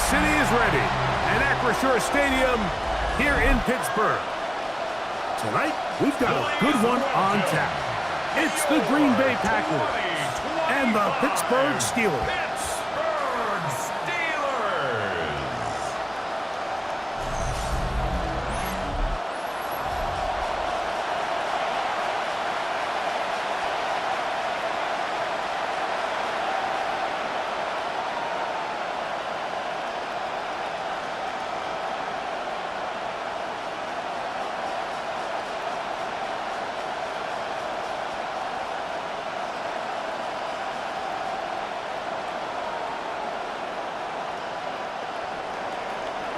city is ready. An Acrisure Stadium here in Pittsburgh. Tonight, we've got a good one on tap. It's the Green Bay Packers and the Pittsburgh Steelers.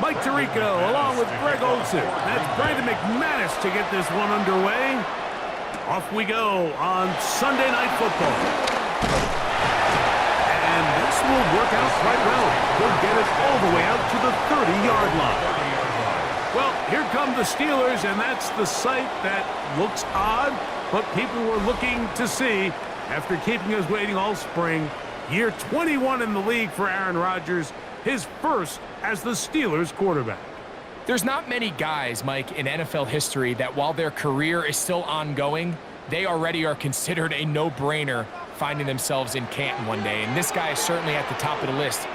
Mike Tirico along with Greg Olsen. That's Brandon McManus to get this one underway. Off we go on Sunday Night Football. And this will work out quite well. They'll get it all the way out to the 30-yard line. Well, here come the Steelers, and that's the sight that looks odd, but people were looking to see after keeping us waiting all spring. Year 21 in the league for Aaron Rodgers. His first as the Steelers quarterback. There's not many guys, Mike, in NFL history that while their career is still ongoing, they already are considered a no-brainer finding themselves in Canton one day. And this guy is certainly at the top of the list.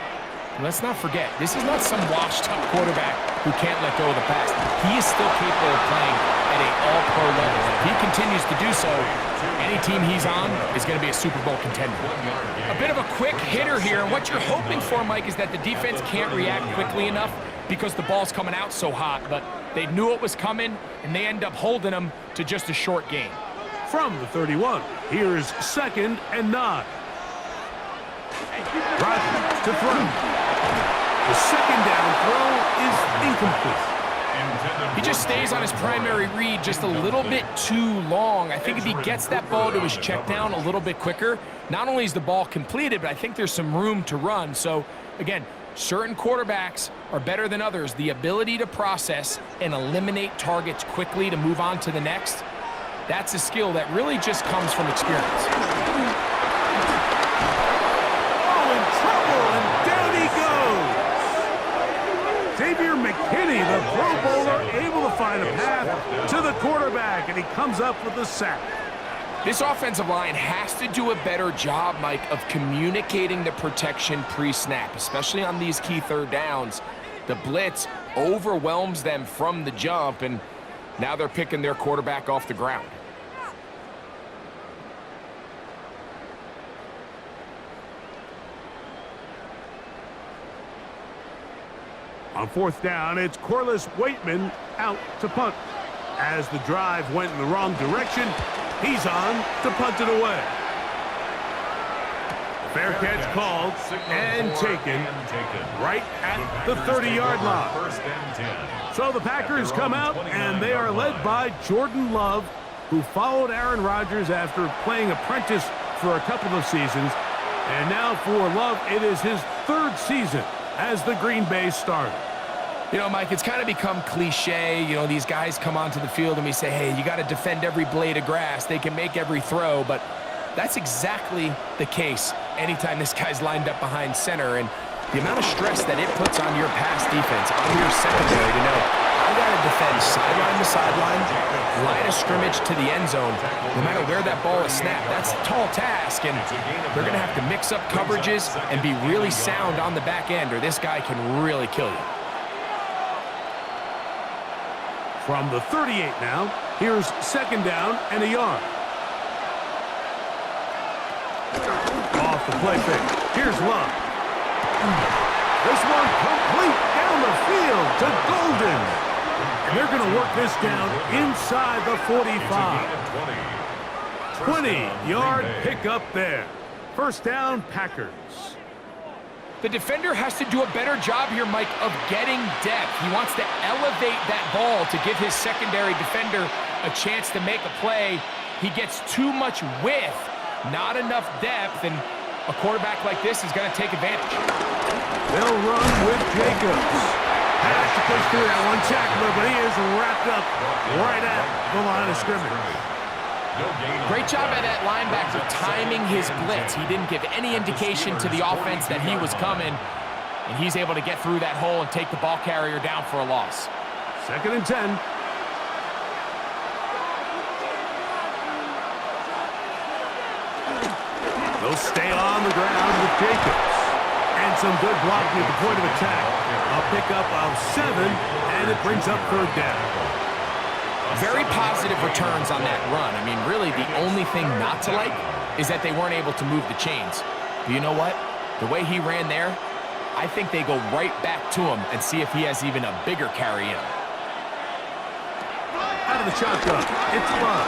And let's not forget, this is not some washed-up quarterback who can't let go of the past. He is still capable of playing at an all-pro level. If he continues to do so, any team he's on is going to be a Super Bowl contender. A bit of a quick hitter here, and what you're hoping for, Mike, is that the defense can't react quickly enough because the ball's coming out so hot, but they knew it was coming, and they end up holding them to just a short gain. From the 31, here's 2nd and 9. Rodgers to throw. The second down throw is incomplete. He just stays on his primary read just a little bit too long. I think if he gets that ball to his check down a little bit quicker, not only is the ball completed, but I think there's some room to run. So, again, certain quarterbacks are better than others. The ability to process and eliminate targets quickly to move on to the next, that's a skill that really just comes from experience. Oh, in trouble, and down he goes. Xavier McKinney, the Pro Bowler, able to find a path to the quarterback, and he comes up with the sack. This offensive line has to do a better job, Mike, of communicating the protection pre-snap, especially on these key third downs. The blitz overwhelms them from the jump, and now they're picking their quarterback off the ground. On 4th down, it's Corliss Waitman out to punt. As the drive went in the wrong direction, he's on to punt it away. Fair catch called and taken right at the 30-yard line. So the Packers come out, and they are led by Jordan Love, who followed Aaron Rodgers after playing apprentice for a couple of seasons. And now for Love, it is his 3rd season as the Green Bay starter. You know, Mike, it's kind of become cliche. You know, these guys come onto the field and we say, hey, you got to defend every blade of grass. They can make every throw, but that's exactly the case anytime this guy's lined up behind center. And the amount of stress that it puts on your pass defense, on your secondary to know, I got to defend sideline to sideline, line of scrimmage to the end zone, no matter where that ball is snapped. That's a tall task, and they're going to have to mix up coverages and be really sound on the back end, or this guy can really kill you. From the 38 now, here's 2nd down and a yard. Off the play fake. Here's Love. This one complete down the field to Golden. And they're going to work this down inside the 45. 20-yard pickup there. 1st down, Packers. The defender has to do a better job here, Mike, of getting depth. He wants to elevate that ball to give his secondary defender a chance to make a play. He gets too much width, not enough depth, and a quarterback like this is going to take advantage. They'll run with Jacobs. Has to push through that one tackler, but he is wrapped up right at the line of scrimmage. Great job by that linebacker timing his blitz. He didn't give any indication to the offense that he was coming. and he's able to get through that hole and take the ball carrier down for a loss. 2nd and 10. They'll stay on the ground with Jacobs. And some good blocking at the point of attack. A pickup of 7, and it brings up 3rd down. Very positive returns on that run. I mean, really, the only thing not to like is that they weren't able to move the chains. But you know what? The way he ran there, I think they go right back to him and see if he has even a bigger carry in him. Out of the shotgun, it's Love.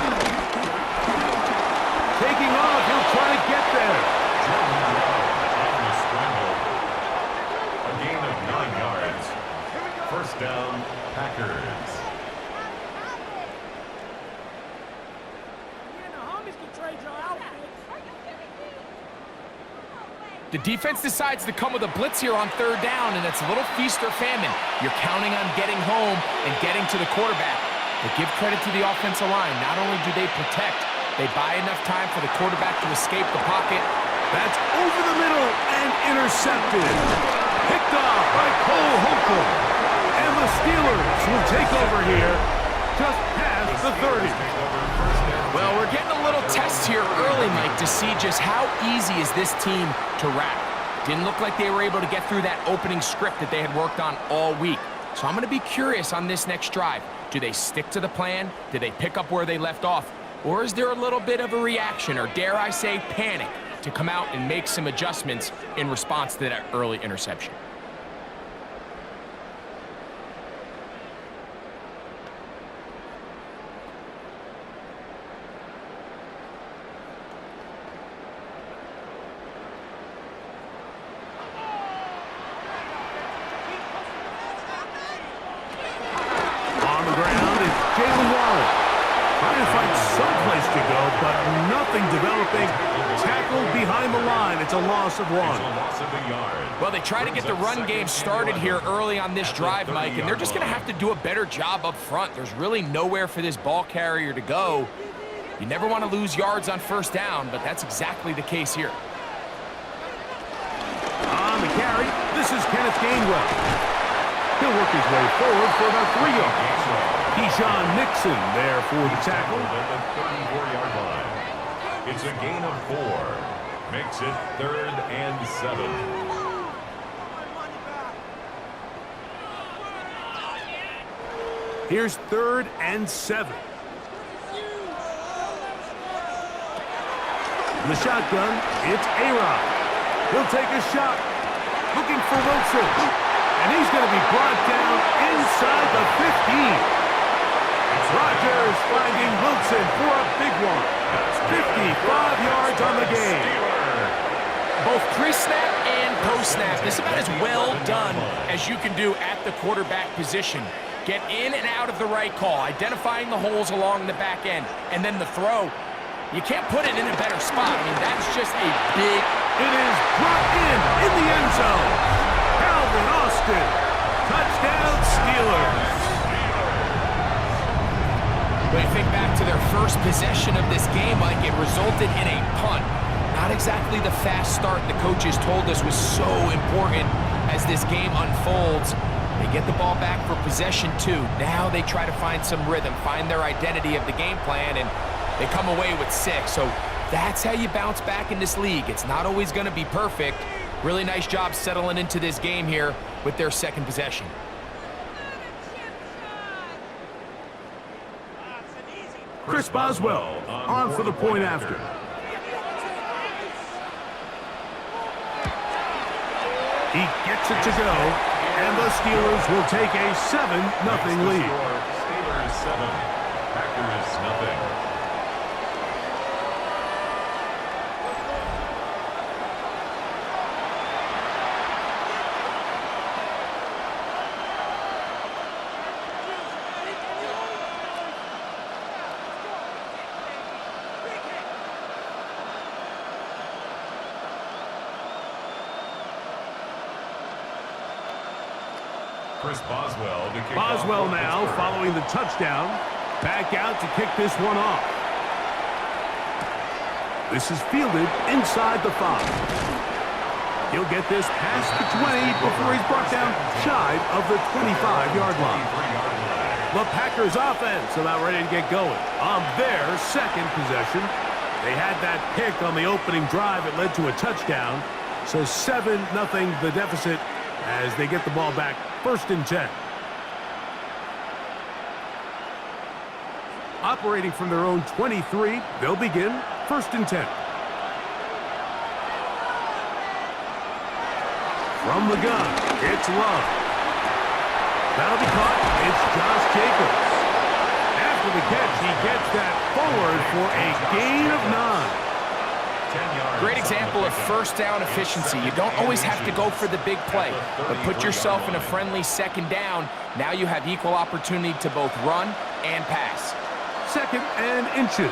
Taking off, he'll try to get there. A gain of 9 yards. 1st down, Packers. The defense decides to come with a blitz here on 3rd down, and it's a little feast or famine. You're counting on getting home and getting to the quarterback. But give credit to the offensive line. Not only do they protect, they buy enough time for the quarterback to escape the pocket. That's over the middle and intercepted. Picked off by Cole Holcomb. And the Steelers will take over here just past the 30. Well, we're getting a little test here early, Mike, to see just how easy is this team to wrap. Didn't look like they were able to get through that opening script that they had worked on all week. So I'm going to be curious on this next drive. Do they stick to the plan? Do they pick up where they left off? Or is there a little bit of a reaction, or dare I say panic, to come out and make some adjustments in response to that early interception? It's a loss of 1. Well, they try to get the run game started here early on this drive, Mike, and they're just going to have to do a better job up front. There's really nowhere for this ball carrier to go. You never want to lose yards on 1st down, but that's exactly the case here. On the carry, this is Kenneth Gainwell. He'll work his way forward for about 3 yards. Keyshawn Nixon there for the tackle. At the 34-yard line. It's a gain of 4. Makes it 3rd and 7. Here's 3rd and 7. In the shotgun, it's A-Rod. He'll take a shot. Looking for Wilson. And he's going to be brought down inside the 15. Rodgers finding Wilson for a big one. 55 yards on the game. Both pre-snap and post-snap, this is about as well done as you can do at the quarterback position. Get in and out of the right call, identifying the holes along the back end, and then the throw. You can't put it in a better spot. I mean, that's just a big... It is brought in the end zone. Calvin Austin. Touchdown, Steelers. But you think back to their first possession of this game, like it resulted in a punt. Not exactly the fast start the coaches told us was so important as this game unfolds. They get the ball back for possession 2. Now they try to find some rhythm, find their identity of the game plan, and they come away with 6. So that's how you bounce back in this league. It's not always going to be perfect. Really nice job settling into this game here with their 2nd possession. Chris Boswell on for the point after. He gets it to go, and the Steelers will take a 7-0 lead. Steelers 7, Packers 0. Chris Boswell to kick Boswell off now following the touchdown. Back out to kick this one off. This is fielded inside the 5. He'll get this past the 20 before he's brought down shy of the 25-yard line. The Packers offense about ready to get going on their second possession. They had that pick on the opening drive. It led to a touchdown. So 7-0 the deficit as they get the ball back. 1st and 10. Operating from their own 23, they'll begin 1st and 10. From the gun, it's Love. That'll be caught. It's Josh Jacobs. After the catch, he gets that forward for a gain of 9. Great example of first down efficiency. You don't always have to go for the big play, but put yourself in a friendly 2nd down. Now you have equal opportunity to both run and pass. 2nd and inches.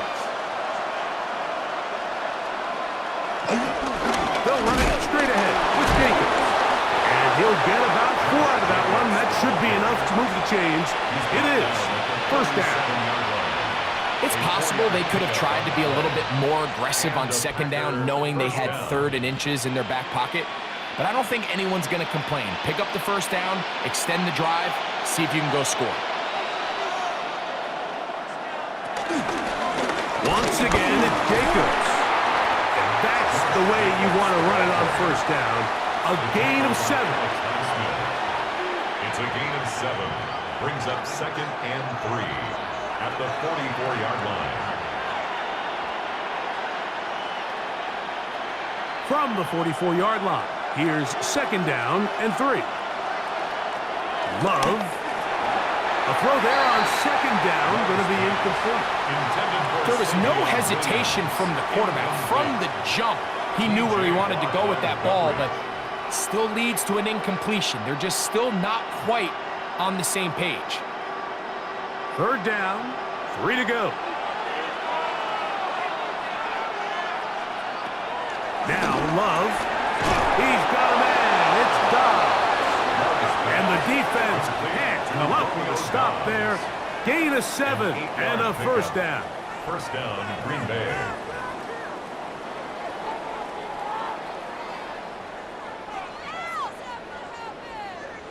They'll run it straight ahead with Jacobs. And he'll get about 4 out of that one. That should be enough to move the chains. It is 1st down. It's possible they could have tried to be a little bit more aggressive on 2nd down, knowing they had 3rd and inches in their back pocket. But I don't think anyone's going to complain. Pick up the 1st down, extend the drive, see if you can go score. Once again, it's Jacobs. And that's the way you want to run it on 1st down. A gain of 7. It's a gain of 7. Brings up 2nd and 3 at the 44-yard line. From the 44-yard line, here's 2nd down and 3. Love. A throw there on 2nd down, going to be incomplete. There was no hesitation from the quarterback. From the jump, he knew where he wanted to go with that ball, but still leads to an incompletion. They're just still not quite on the same page. 3rd down, 3 to go. Now Love. He's got a man. It's Dobbs. And the defense can't come up with a stop there. Gain of 7 and a 1st down. 1st down, Green Bay.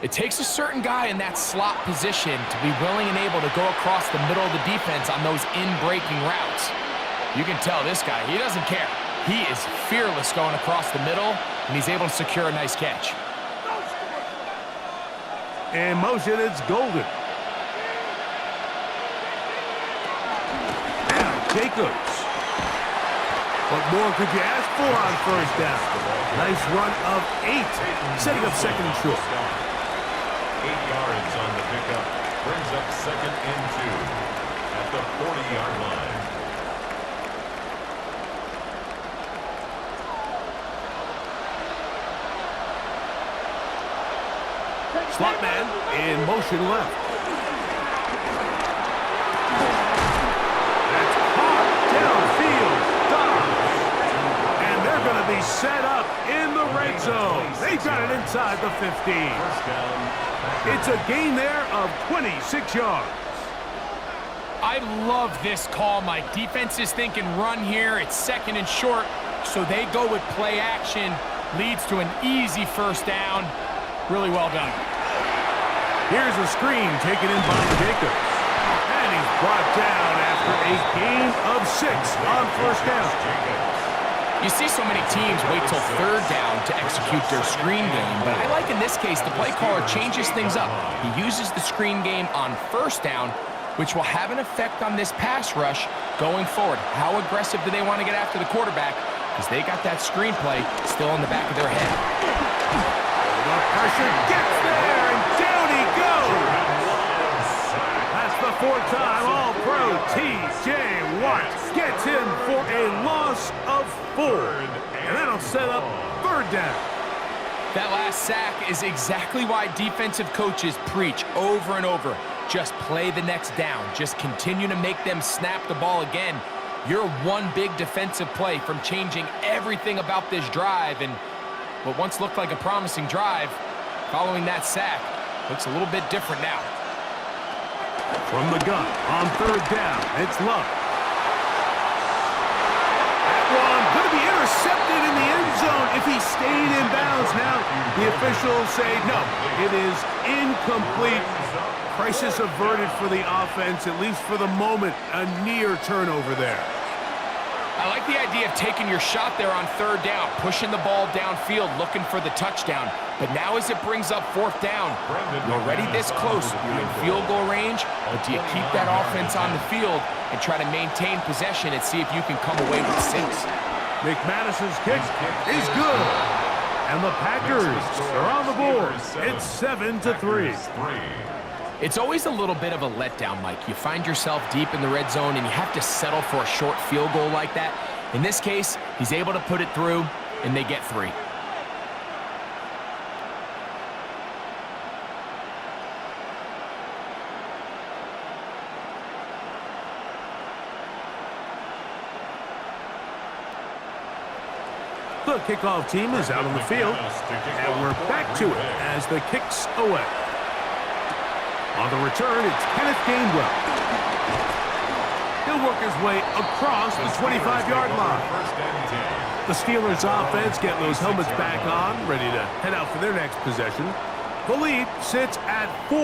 It takes a certain guy in that slot position to be willing and able to go across the middle of the defense on those in-breaking routes. You can tell this guy, he doesn't care. He is fearless going across the middle, and he's able to secure a nice catch. In motion, it's Golden. Now Jacobs. What more could you ask for on 1st down? Nice run of 8, setting up 2nd and short. 8 yards on the pickup. Brings up 2nd and 2 at the 40-yard line. Slot man in motion left. That's caught downfield. Dobbs. And they're going to be set up in the red zone. They got it inside the 15. It's a gain there of 26 yards. I love this call, Mike. Defense is thinking run here. It's 2nd and short, so they go with play action. Leads to an easy 1st down. Really well done. Here's a screen taken in by Jacobs. And he's brought down after a gain of 6 on 1st down. You see so many teams wait till 3rd down to execute their screen game, but I like in this case the play caller changes things up. He uses the screen game on 1st down, which will have an effect on this pass rush going forward. How aggressive do they want to get after the quarterback? Because they got that screen play still in the back of their head. The pressure gets there, and down he goes. That's the 4th time All-Pro T.J. Watt gets him for a loss of 4. And that'll set up 3rd down. That last sack is exactly why defensive coaches preach over and over. Just play the next down. Just continue to make them snap the ball again. You're one big defensive play from changing everything about this drive, and what once looked like a promising drive, following that sack, looks a little bit different now. From the gun on 3rd down, it's Love. That one going to be intercepted. Intercepted in the end zone. If he stayed in bounds now, the officials say no. It is incomplete. Crisis averted for the offense, at least for the moment. A near turnover there. I like the idea of taking your shot there on third down, pushing the ball downfield, looking for the touchdown. But now as it brings up fourth down, you're already this close. You're in field goal range, but do you keep that offense on the field and try to maintain possession and see if you can come away with 6? McManus's kick is good. And the Packers are on the board. It's 7-3. It's always a little bit of a letdown, Mike. You find yourself deep in the red zone and you have to settle for a short field goal like that. In this case, he's able to put it through, and they get 3. The kickoff team is out on the field, and we're back to it as the kick's away. On the return, it's Kenneth Gainwell. He'll work his way across the 25-yard line. The Steelers offense getting those helmets back on, ready to head out for their next possession. The lead sits at 4,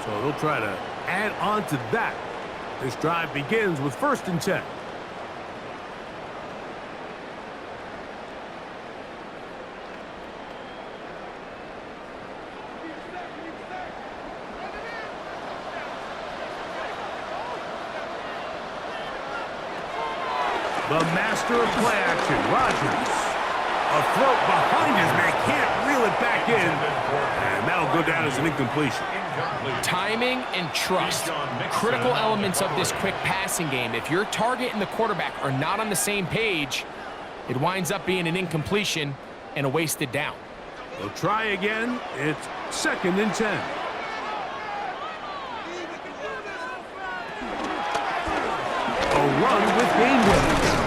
so they'll try to add on to that. This drive begins with 1st and 10. The master of play action, Rodgers. A throw behind his man, can't reel it back in. And that'll go down as an incompletion. Timing and trust, critical elements of this quick passing game. If your target and the quarterback are not on the same page, it winds up being an incompletion and a wasted down. They'll try again. It's 2nd and 10. A run with Gainwell.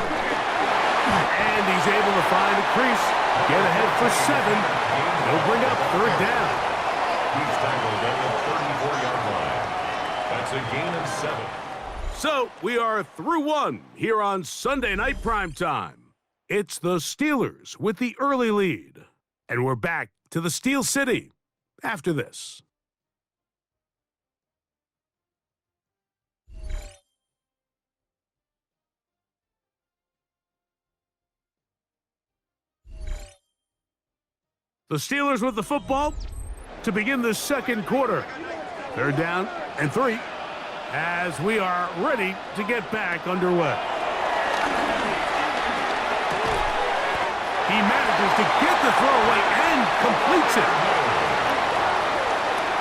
And he's able to find a crease, get ahead for 7. He'll bring up 3rd down. He's tackled at the 34-yard line. That's a gain of 7. So we are through 1 here on Sunday Night Primetime. It's the Steelers with the early lead. And we're back to the Steel City after this. The Steelers with the football to begin the second quarter. 3rd down and 3 as we are ready to get back underway. He manages to get the throw away and completes it.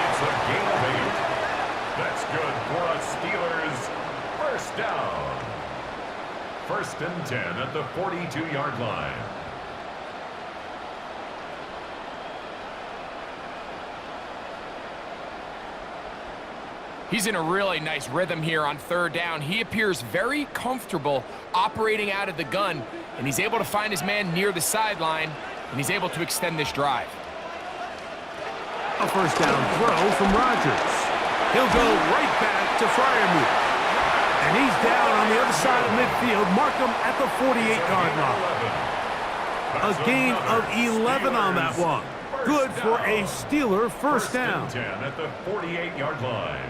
It's a gain of 8. That's good for a Steelers 1st down. 1st and 10 at the 42-yard line. He's in a really nice rhythm here on 3rd down. He appears very comfortable operating out of the gun, and he's able to find his man near the sideline, and he's able to extend this drive. A 1st down throw from Rodgers. He'll go right back to Freiermuth. And he's down on the other side of midfield. Mark him at the 48-yard line. A gain of 11 on that one. Good for a Steeler 1st down. 10 at the 48-yard line.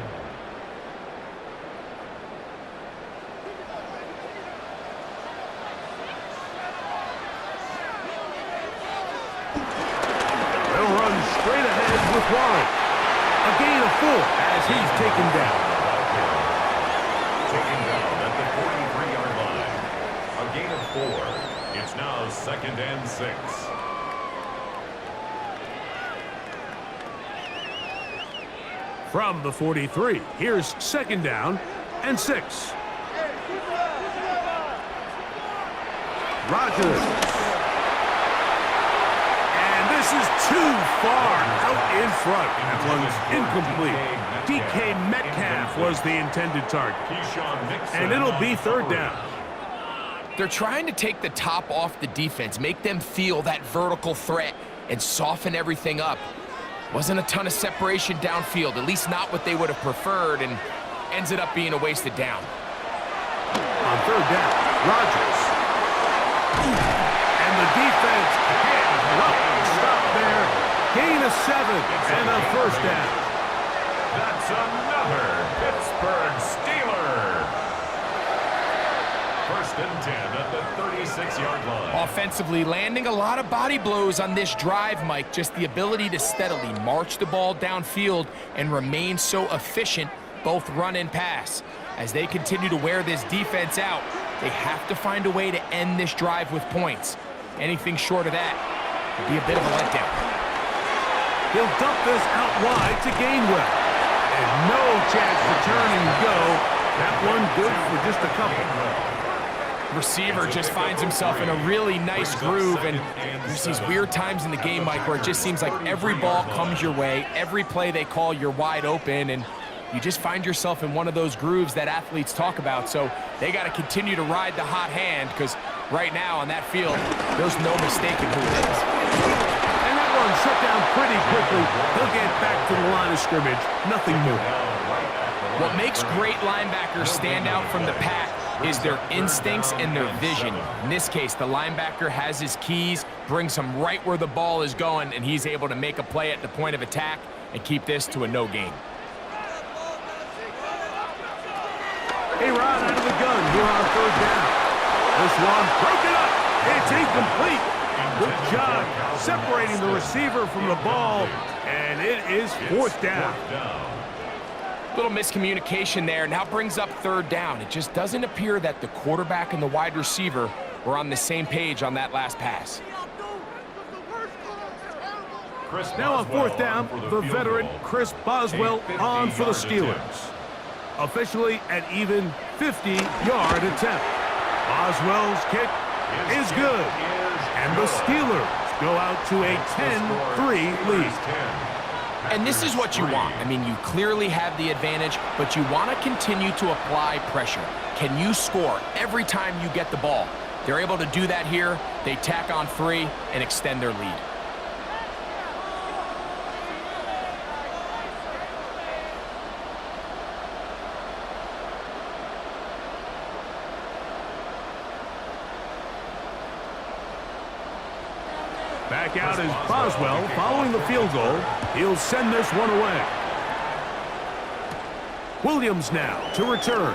They'll run straight ahead with Warren. A gain of 4 as he's taken down. Taken down at the 43-yard line. A gain of 4. It's now 2nd and 6. From the 43, here's 2nd down and 6. Rodgers. And this is too far out in front. That one's incomplete. DK Metcalf was the intended target. And it'll be 3rd down. They're trying to take the top off the defense, make them feel that vertical threat, and soften everything up. Wasn't a ton of separation downfield, at least not what they would have preferred, and ends it up being a wasted down. On 3rd down, Rodgers. the defense can't help stop there. Gain of 7 and a first down. That's another Pittsburgh Steeler. First and 10 at the 36-yard line. Offensively, landing a lot of body blows on this drive, Mike. Just the ability to steadily march the ball downfield and remain so efficient, both run and pass. As they continue to wear this defense out, they have to find a way to end this drive with points. Anything short of that would be a bit of a letdown. He'll dump this out wide to Gainwell. And no chance to turn and go. That one good for just a couple. Receiver just finds himself in a really nice groove, and there's these weird times in the game, Mike, where it just seems like every ball comes your way, every play they call, you're wide open, and you just find yourself in one of those grooves that athletes talk about. So they got to continue to ride the hot hand, because right now on that field, there's no mistaking who it is. And that one shut down pretty quickly. He'll get back to the line of scrimmage. Nothing more. What makes great linebackers stand out from the pack is their instincts and their vision. In this case, the linebacker has his keys, brings him right where the ball is going, and he's able to make a play at the point of attack and keep this to a no gain. A-Rod out of the gun here on third down. This one broken up. It's incomplete. Good job separating the receiver from the ball, and it is fourth down. Little miscommunication there. Now brings up third down. It just doesn't appear that the quarterback and the wide receiver were on the same page on that last pass. Now on fourth down, the veteran Chris Boswell on for the Steelers. Officially an even 50-yard attempt. Boswell's kick is good. And the Steelers go out to a 10-3 lead. And this is what you want. I mean, you clearly have the advantage, but you want to continue to apply pressure. Can you score every time you get the ball? They're able to do that here. They tack on 3 and extend their lead. Back out is Boswell following the field goal. He'll send this one away. Williams now to return.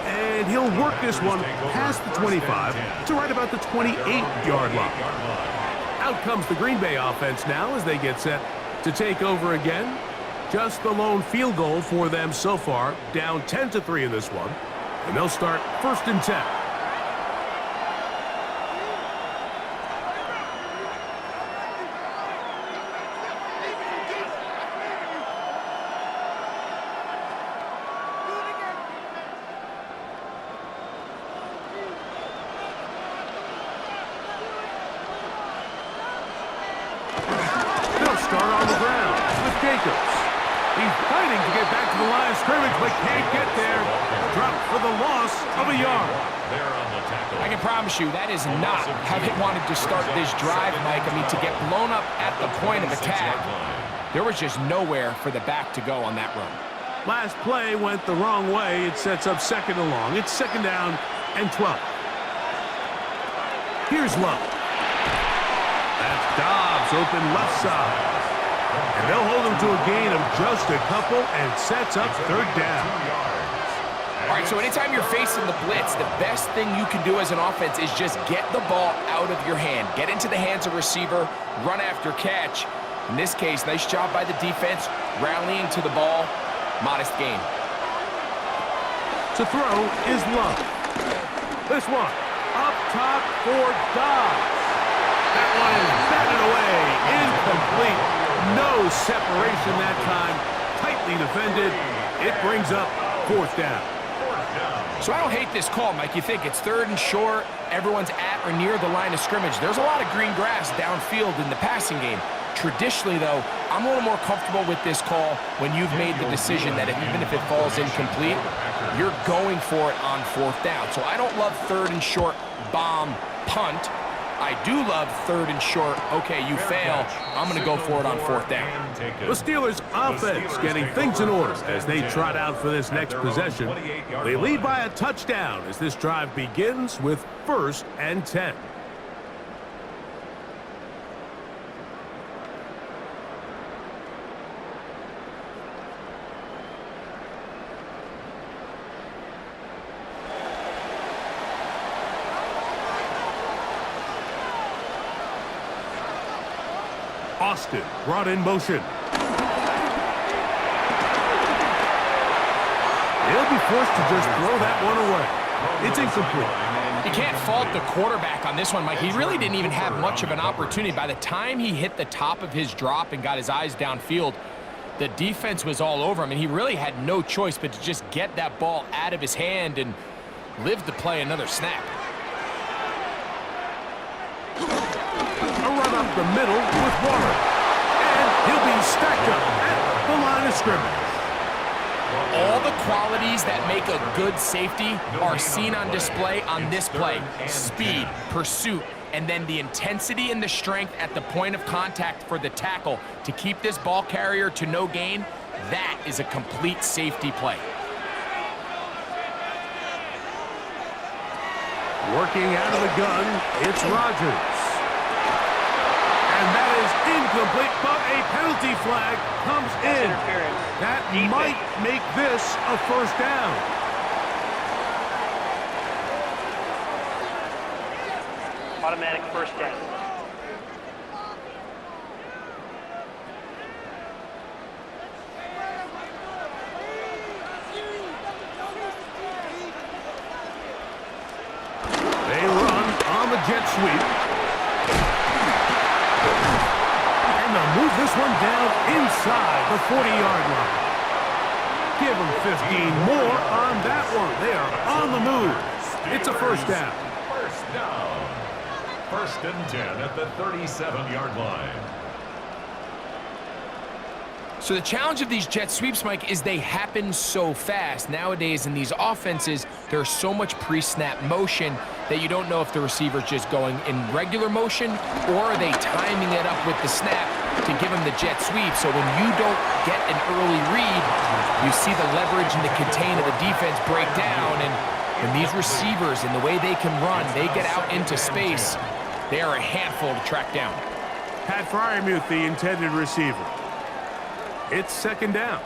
And he'll work this one past the 25 to right about the 28-yard line. Out comes the Green Bay offense now as they get set to take over again. Just the lone field goal for them so far, down 10-3 in this one. And they'll start first and 10. Start on the ground with Jacobs. He's fighting to get back to the line of scrimmage, but can't get there. Dropped for the loss of a yard. I can promise you that is not how they wanted to start this drive, Mike. I mean, to get blown up at the point of attack, there was just nowhere for the back to go on that run. Last play went the wrong way. It sets up second and long. It's second down and 12. Here's Love. That's Dobbs open left side. And they'll hold him to a gain of just a couple and sets up third down. All right, so anytime you're facing the blitz, the best thing you can do as an offense is just get the ball out of your hand. Get into the hands of receiver, run after catch. In this case, nice job by the defense, rallying to the ball. Modest gain. To throw is Love. This one up top for Dobbs. That one is batted away, incomplete. No separation that time, tightly defended. It brings up fourth down. So I don't hate this call, Mike. You think it's third and short, everyone's at or near the line of scrimmage. There's a lot of green grass downfield in the passing game. Traditionally, though, I'm a little more comfortable with this call when you've made the decision that even if it falls incomplete, you're going for it on fourth down. So I don't love third and short, bomb, punt. I do love third and short. Okay, you fail. I'm going to go for it on fourth down. The Steelers offense getting things in order as they trot out for this next possession. They lead by a touchdown as this drive begins with first and 10. Austin brought in motion. He'll be forced to just throw that one away. It's incomplete. You can't fault the quarterback on this one, Mike. He really didn't even have much of an opportunity. By the time he hit the top of his drop and got his eyes downfield, the defense was all over him, and he really had no choice but to just get that ball out of his hand and live to play another snap. A run up the middle with Warren. And he'll be stacked up at the line of scrimmage. All the qualities that make a good safety are seen on display on this play. Speed, pursuit, and then the intensity and the strength at the point of contact for the tackle to keep this ball carrier to no gain. That is a complete safety play. Working out of the gun, it's Rodgers. And that is incomplete, but a penalty flag comes in. That might make this a first down. Automatic first down. They run on the jet sweep. And they'll move this one down inside the 40-yard line. Give them 15 more on that one. They are on the move. It's a first down. First down. 1st and 10 at the 37-yard line. So the challenge of these jet sweeps, Mike, is they happen so fast. Nowadays in these offenses, there's so much pre-snap motion that you don't know if the receiver's just going in regular motion or are they timing it up with the snap to give him the jet sweep. So when you don't get an early read, you see the leverage and the contain of the defense break down. And these receivers and the way they can run, they get out into space. They are a handful to track down. Pat Freiermuth, the intended receiver. It's second down.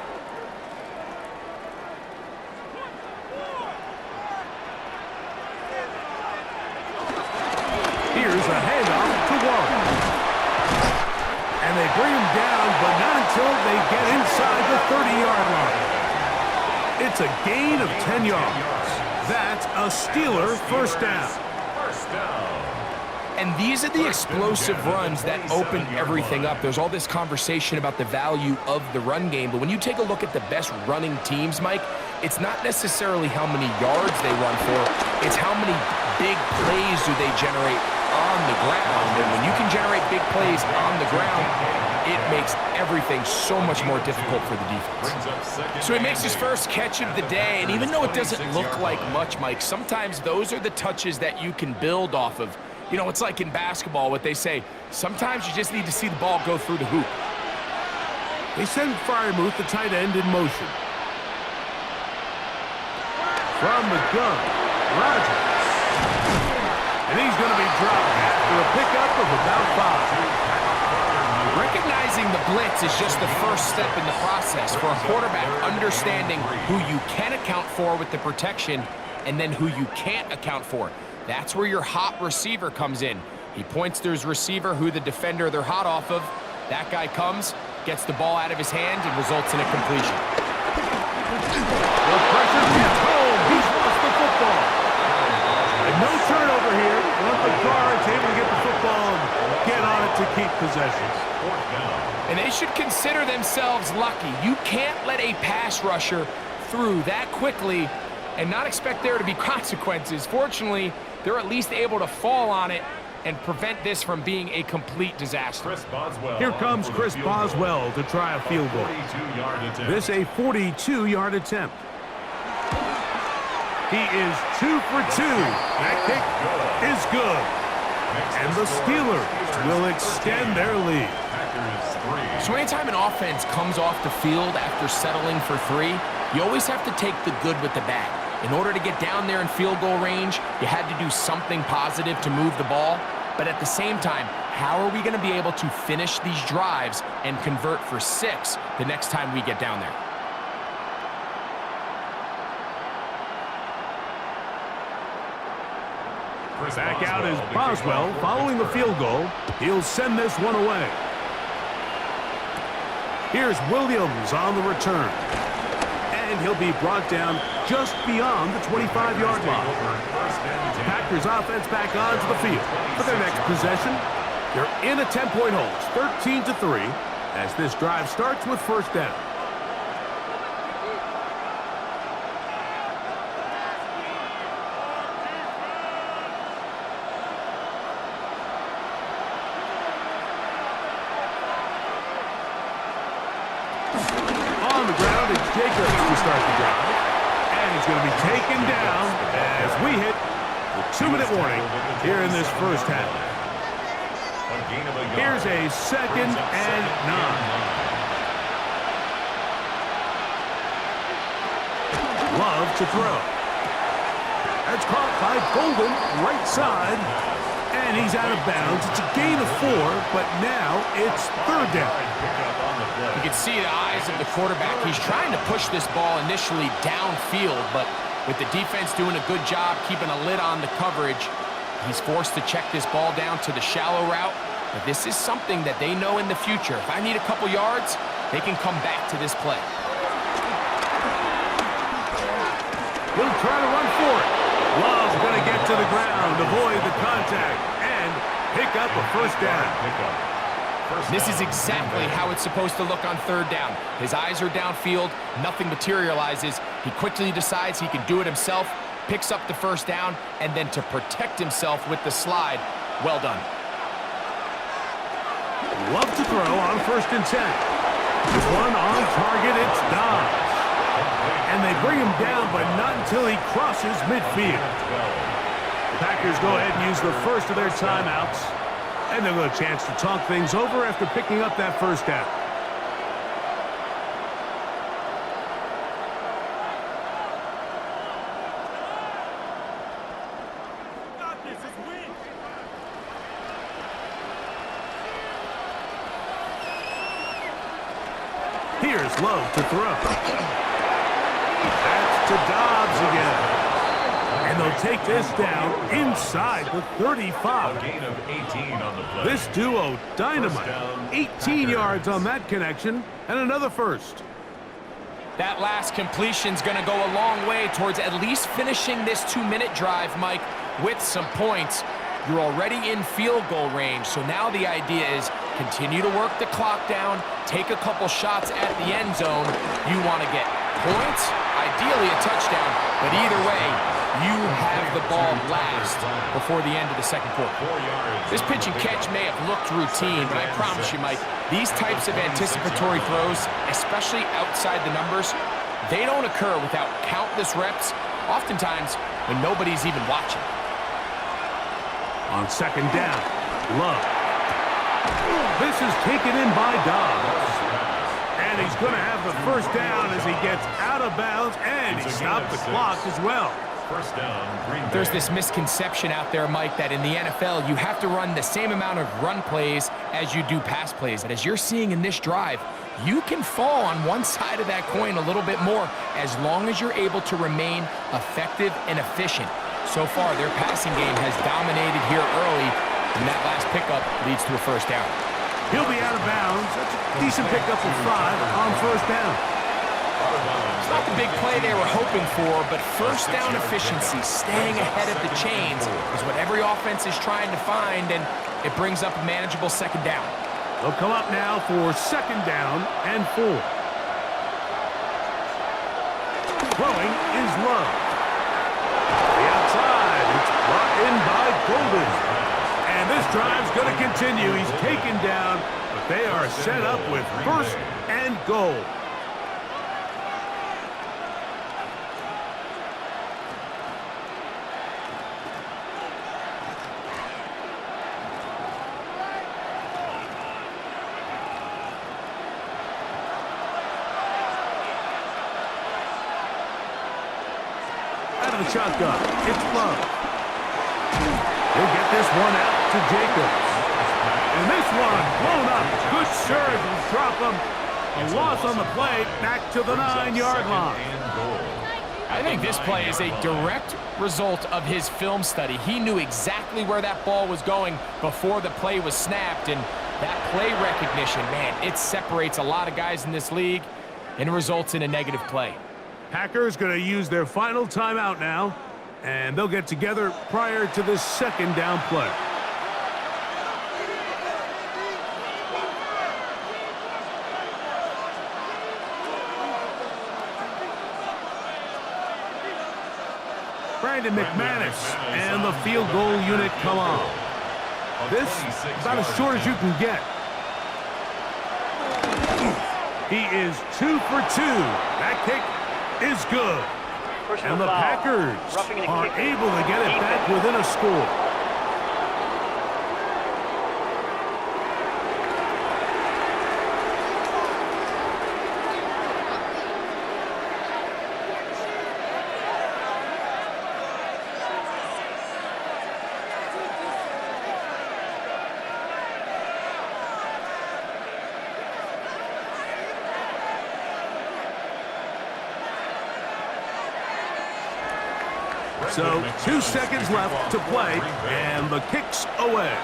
Here's a handoff to Warren. And they bring him down, but not until they get inside the 30-yard line. It's a gain of 10 yards. That's a Steeler first down. First down. And these are the explosive runs that open everything up. There's all this conversation about the value of the run game, but when you take a look at the best running teams, Mike, it's not necessarily how many yards they run for, it's how many big plays do they generate on the ground. And when you can generate big plays on the ground, it makes everything so much more difficult for the defense. So he makes his first catch of the day, and even though it doesn't look like much, Mike, sometimes those are the touches that you can build off of. You know, it's like in basketball, what they say, sometimes you just need to see the ball go through the hoop. They send Freiermuth, the tight end, in motion. From the gun, Rodgers. And he's going to be dropped after a pickup of about 5. Recognizing the blitz is just the first step in the process for a quarterback, understanding who you can account for with the protection and then who you can't account for. That's where your hot receiver comes in. He points to his receiver, who the defender they're hot off of. That guy comes, gets the ball out of his hand, and results in a completion. The pressure gets home. He's lost the football. And no turnover here. Once the guard's able to get the football and get on it to keep possession. And they should consider themselves lucky. You can't let a pass rusher through that quickly and not expect there to be consequences. Fortunately, they're at least able to fall on it and prevent this from being a complete disaster. Here comes Chris Boswell to try a field goal. This a 42-yard attempt. He is 2 for 2. That kick is good. And the Steelers will extend their lead. So anytime an offense comes off the field after settling for 3, you always have to take the good with the bad. In order to get down there in field goal range, you had to do something positive to move the ball. But at the same time, how are we going to be able to finish these drives and convert for 6 the next time we get down there? Back out is Boswell following the field goal. He'll send this one away. Here's Williams on the return. And he'll be brought down just beyond the 25-yard line. Packers offense back onto the field for their next possession. They're in a 10-point hole. It's 13-3 as this drive starts with first down. On the ground, it's Jacobs to start the drive. And he's going to be taken down as we hit the 2-minute warning here in this first half. Here's a 2nd and 9. Love to throw. That's caught by Golden, right side. And he's out of bounds. It's a gain of 4, but now it's third down. You can see the eyes of the quarterback. He's trying to push this ball initially downfield, but with the defense doing a good job keeping a lid on the coverage, he's forced to check this ball down to the shallow route. But this is something that they know in the future. If I need a couple yards, they can come back to this play. He'll try to run for it. Love's going to get to the ground, avoid the contact, and pick up a first down. This is exactly how it's supposed to look on third down. His eyes are downfield, nothing materializes. He quickly decides he can do it himself, picks up the first down, and then to protect himself with the slide, well done. Love to throw on 1st and 10. This one on target, it's Dobbs. And they bring him down, but not until he crosses midfield. The Packers go ahead and use the first of their timeouts. And they'll get a chance to talk things over after picking up that first down. Here's Love to throw. That's to Dobbs again. And they'll take this down inside the 35. A gain of 18 on the play. This duo, dynamite. 18 yards on that connection, and another first. That last completion's going to go a long way towards at least finishing this 2-minute drive, Mike, with some points. You're already in field goal range, so now the idea is continue to work the clock down, take a couple shots at the end zone. You want to get points, ideally a touchdown, but either way, you have the ball last before the end of the second quarter. This pitch and catch may have looked routine, but I promise you, Mike, these types of anticipatory throws, especially outside the numbers, they don't occur without countless reps, oftentimes when nobody's even watching. On 2nd down, Love. This is taken in by Dobbs. And he's going to have the first down as he gets out of bounds, and he stopped the clock as well. First down, Green Bay. There's this misconception out there, Mike, that in the NFL, you have to run the same amount of run plays as you do pass plays. And as you're seeing in this drive, you can fall on one side of that coin a little bit more as long as you're able to remain effective and efficient. So far, their passing game has dominated here early, and that last pickup leads to a first down. He'll be out of bounds. That's a decent pickup of 5 on first down. It's not the big play they were hoping for, but first down efficiency, staying ahead of the chains, is what every offense is trying to find, and it brings up a manageable second down. They'll come up now for 2nd down and 4. Throwing is Love. The outside, it's brought in by Golden. And this drive's going to continue. He's taken down, but they are set up with 1st and goal. Out of the shotgun, it's Love. He'll get this one out to Jacobs. And this one blown up. Good surge will drop him. A loss on the play, back to the 9-yard line. I think this play is a direct result of his film study. He knew exactly where that ball was going before the play was snapped, and That play recognition, man, it separates a lot of guys in this league and results in a negative play. Packers going to use their final timeout now, and they'll get together prior to this second down play. Brandon McManus and the field goal unit come on. This about as short as you can get. He is 2 for 2. That kick is good. Personal And the foul. Packers Roughing the are kicker. able to get it back within a score. So 2 seconds left to play, and the kick's away.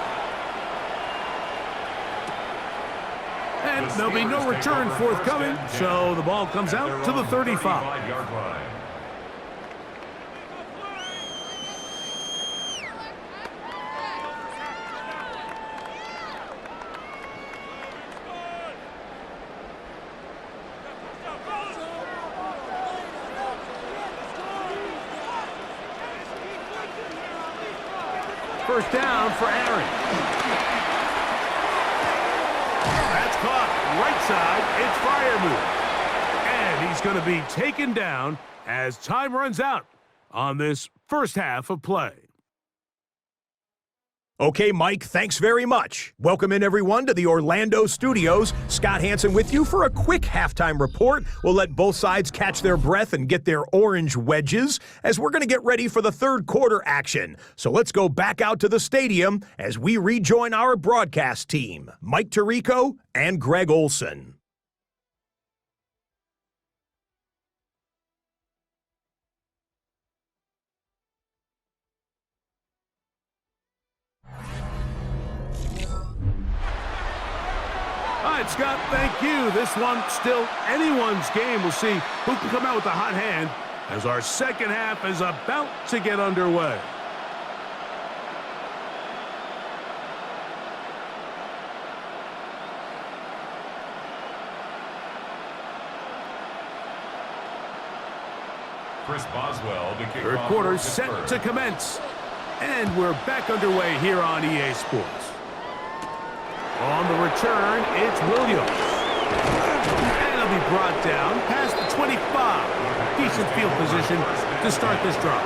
And there'll be no return forthcoming, so the ball comes out to the 35. First down for Aaron. That's caught right side. It's fire move. And he's going to be taken down as time runs out on this first half of play. Okay, Mike, thanks very much. Welcome in, everyone, to the Orlando studios. Scott Hansen with you for a quick halftime report. We'll let both sides catch their breath and get their orange wedges as we're going to get ready for the third quarter action. So let's go back out to the stadium as we rejoin our broadcast team, Mike Tirico and Greg Olson. All right, Scott, thank you. This one still anyone's game. We'll see who can come out with the hot hand as our second half is about to get underway. Chris Boswell to kick Third off quarter for set Pittsburgh. to commence. And we're back underway here on EA Sports. On the return, it's Williams. And he'll be brought down past the 25. Decent field position to start this drive.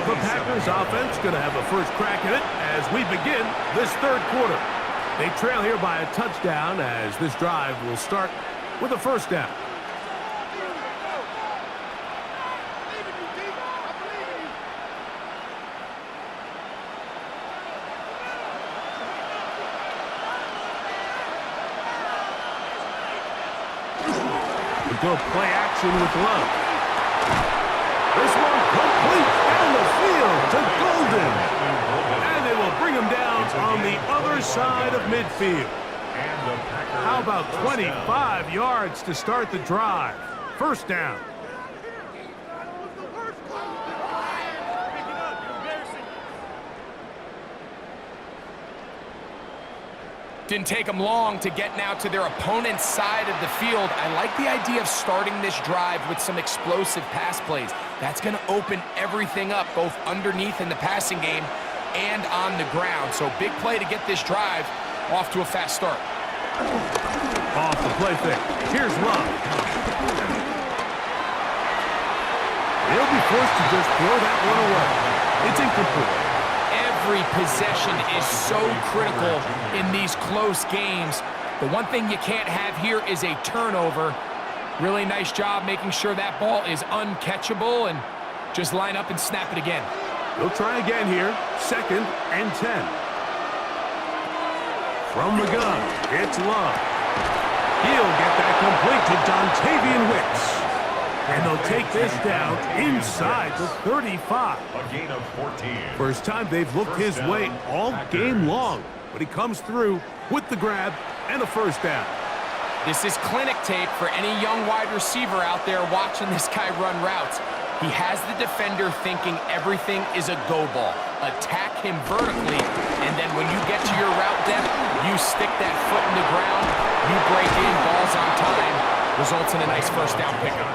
The Packers offense going to have a first crack at it as we begin this third quarter. They trail here by a touchdown as this drive will start with a first down. Go play action with Love. This one complete down the field to Golden. And they will bring him down on the other side of midfield. How about 25 yards to start the drive? First down. Didn't take them long to get now to their opponent's side of the field. I like the idea of starting this drive with some explosive pass plays. That's going to open everything up, both underneath in the passing game and on the ground. So big play to get this drive off to a fast start. Off the play fake. Here's Love. He'll be forced to just throw that one away. It's incomplete. Every possession is so critical in these close games. The one thing you can't have here is a turnover. Really nice job making sure that ball is uncatchable and just line up and snap it again. They'll try again here. 2nd and 10. From the gun, it's Love. He'll get that complete to Dontavian Wicks. And they'll take this down inside the 35. A gain of 14. First time they've looked his way all game long, but he comes through with the grab and a first down. This is clinic tape for any young wide receiver out there watching this guy run routes. He has the defender thinking everything is a go ball. Attack him vertically, and then when you get to your route depth, you stick that foot in the ground, you break in, balls on time, results in a nice first down pickup.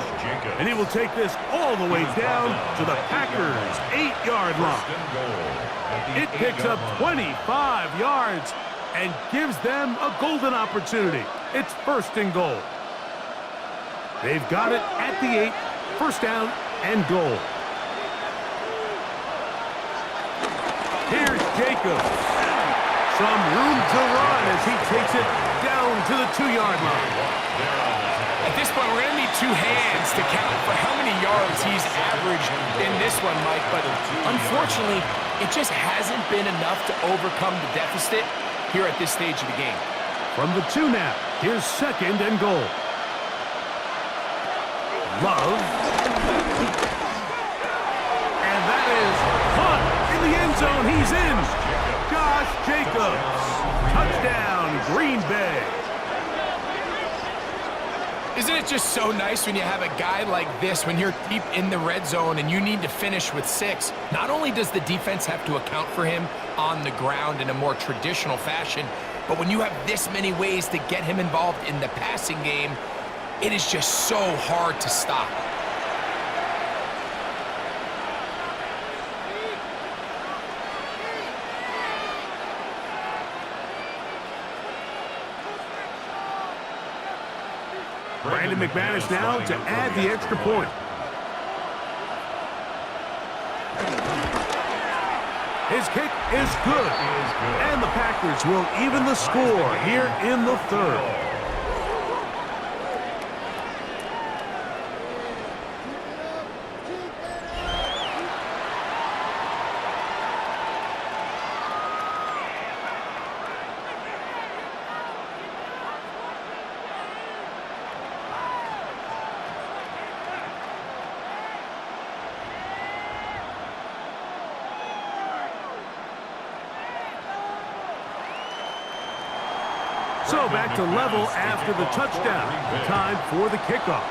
And he will take this all the way down to the Packers' 8-yard line. It picks up 25 yards and gives them a golden opportunity. It's first and goal. They've got it at the 8, first down and goal. Here's Jacobs. Some room to run as he takes it down to the 2-yard line. At this point, we're going to need 2 hands to count for how many yards he's averaged in this one, Mike. But unfortunately, it just hasn't been enough to overcome the deficit here at this stage of the game. From the 2 now, here's second and goal. Love. And that is caught in the end zone. He's in. Josh Jacobs. Touchdown, Green Bay. Isn't it just so nice when you have a guy like this, when you're deep in the red zone and you need to finish with 6? Not only does the defense have to account for him on the ground in a more traditional fashion, but when you have this many ways to get him involved in the passing game, it is just so hard to stop. Brandon McManus now to add the extra point. His kick is good. And the Packers will even the score here in the 3rd. So back to level after the touchdown. Time for the kickoff.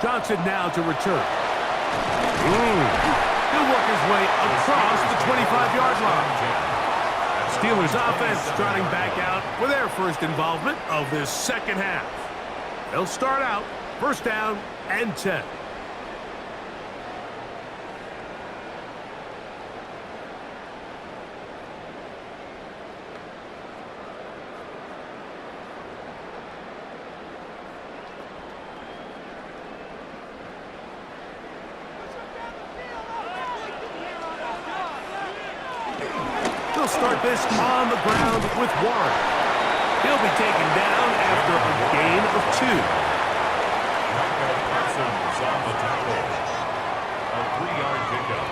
Johnson now to return. He'll work his way across the 25-yard line. Steelers offense starting back out for their first involvement of this second half. They'll start out first down and 10. Start this on the ground with Warren. He'll be taken down after a gain of 2. Parsons on the tackle. A 3-yard pickup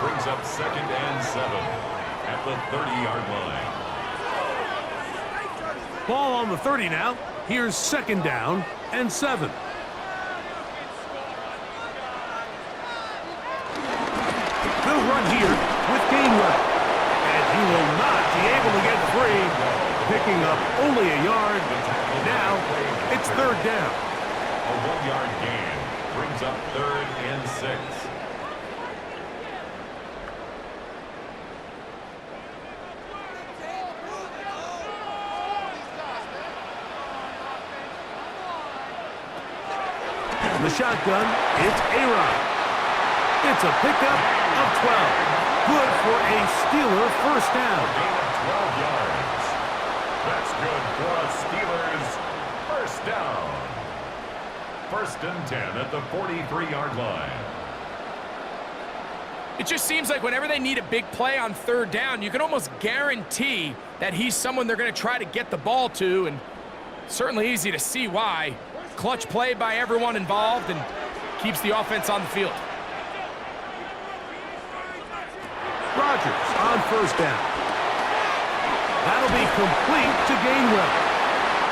brings up second and 7 at the 30-yard line. Ball on the 30 now. Here's second down and 7. They'll run here with Gainwell. He will not be able to get free, picking up only a yard. Now it's third down. A 1-yard gain brings up 3rd and 6. The shotgun, it's Aaron. It's a pickup of 12. Good for a Steeler first down. Gain of 12 yards. That's good for a Steelers first down. First and 10 at the 43-yard line. It just seems like whenever they need a big play on third down, you can almost guarantee that he's someone they're going to try to get the ball to, and certainly easy to see why. Clutch play by everyone involved and keeps the offense on the field. Rodgers on first down. That'll be complete to Gainwell.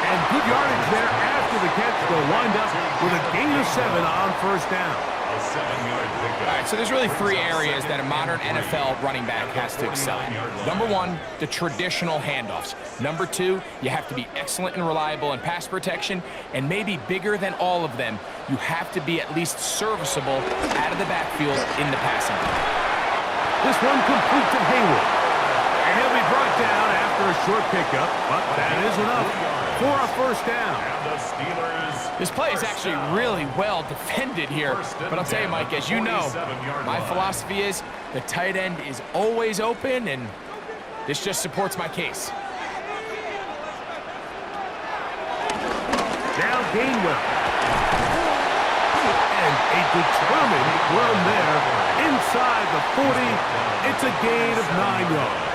And good yardage there after the catch. They'll wind up with a gain of 7 on first down. A 7-yard pickup. All right, so there's really three areas that a modern NFL running back has to excel at. Number one, the traditional handoffs. Number two, you have to be excellent and reliable in pass protection. And maybe bigger than all of them, you have to be at least serviceable out of the backfield in the passing game. This one complete to Hayward. And he'll be brought down after a short pickup, but that is enough for a first down. And the Steelers. This play is actually really well defended here. But I'll tell you, Mike, as you know, my philosophy is the tight end is always open, and this just supports my case. Now Gainwell. And a determined run there inside the 40. It's a gain of 9 yards.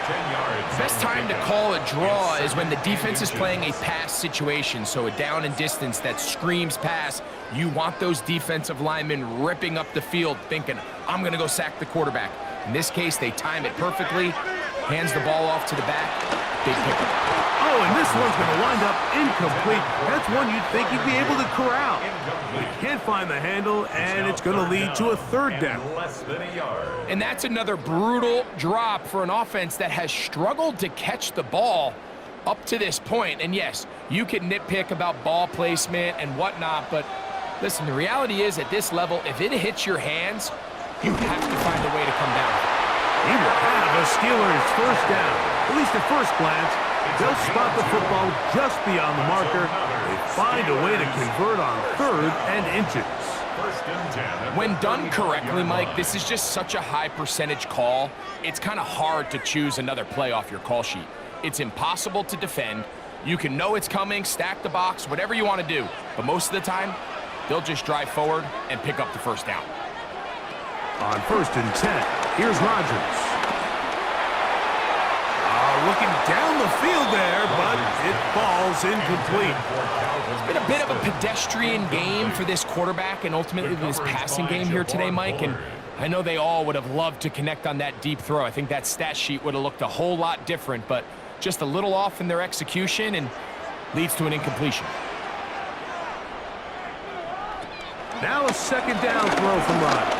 10 yards. Best time to call a draw is when the defense is playing a pass situation, so a down and distance that screams pass. You want those defensive linemen ripping up the field thinking, I'm going to go sack the quarterback. In this case, they time it perfectly, hands the ball off to the back, big pickup. Oh, and this one's going to wind up incomplete. That's one you'd think he'd be able to corral. He can't find the handle, and it's going to lead to a third down. Less than a yard. And that's another brutal drop for an offense that has struggled to catch the ball up to this point. And yes, you can nitpick about ball placement and whatnot, but listen, the reality is at this level, if it hits your hands, you have to find a way to come down. He will have a Steelers first down. At least at first glance, they'll spot the football just beyond the marker. They find a way to convert on third and inches. First and 10. When done correctly, Mike, this is just such a high percentage call. It's kind of hard to choose another play off your call sheet. It's impossible to defend. You can know it's coming, stack the box, whatever you want to do. But most of the time, they'll just drive forward and pick up the first down. On first and 10, here's Rodgers. Looking down the field there, but it falls incomplete. It's been a bit of a pedestrian game for this quarterback and ultimately this passing game here today, Mike. And I know they all would have loved to connect on that deep throw. I think that stat sheet would have looked a whole lot different, but just a little off in their execution and leads to an incompletion. Now a second down throw from Rodgers.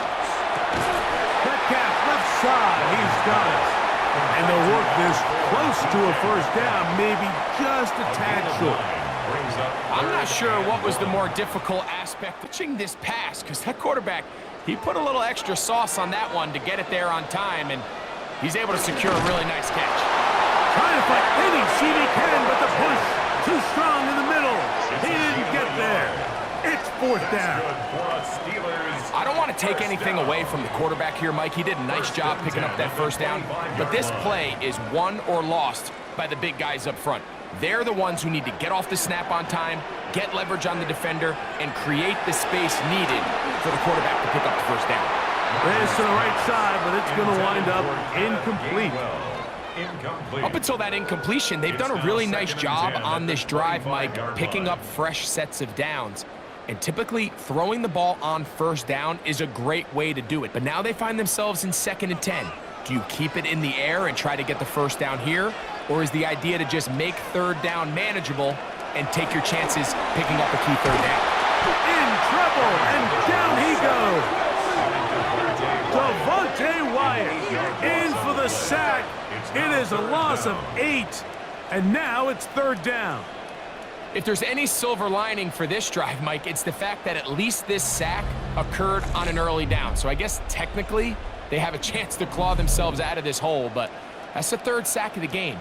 Metcalf left side, he's got it. And they'll work this close to a first down, maybe just a tad short. I'm not sure what was the more difficult aspect of pitching this pass, because that quarterback, he put a little extra sauce on that one to get it there on time, and he's able to secure a really nice catch. Trying to fight any seat he can, but the push too strong in the middle. He didn't get there. It's fourth down. I don't want to take anything away from the quarterback here, Mike. He did a nice job picking up that first down, but this play is won or lost by the big guys up front. They're the ones who need to get off the snap on time, get leverage on the defender, and create the space needed for the quarterback to pick up the first down. It's to the right side, but it's going to wind up incomplete. Up until that incompletion, they've done a really nice job on this drive, Mike, picking up fresh sets of downs. And typically, throwing the ball on first down is a great way to do it. But now they find themselves in 2nd and 10. Do you keep it in the air and try to get the first down here? Or is the idea to just make third down manageable and take your chances picking up a key third down? In trouble, and down he goes. Devontae Wyatt in for the sack. It is a loss of 8, and now it's third down. If there's any silver lining for this drive, Mike, it's the fact that at least this sack occurred on an early down. So I guess technically they have a chance to claw themselves out of this hole, but that's the third sack of the game.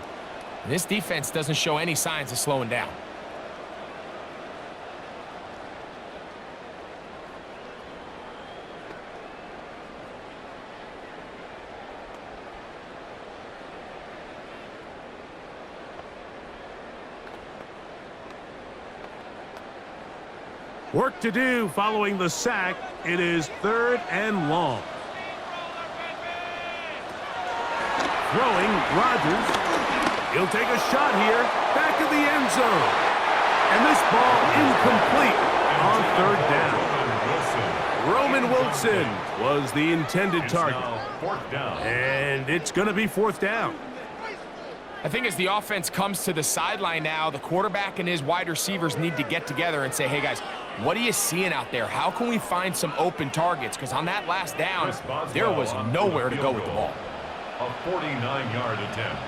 And this defense doesn't show any signs of slowing down. Work to do following the sack. It is third and long. Throwing, Rodgers. He'll take a shot here, back of the end zone. And this ball incomplete on third down. Roman Wilson was the intended target. Fourth down. And it's going to be fourth down. I think as the offense comes to the sideline now, the quarterback and his wide receivers need to get together and say, hey, guys, what are you seeing out there? How can we find some open targets? Because on that last down, there was nowhere to go with the ball. A 49-yard attempt.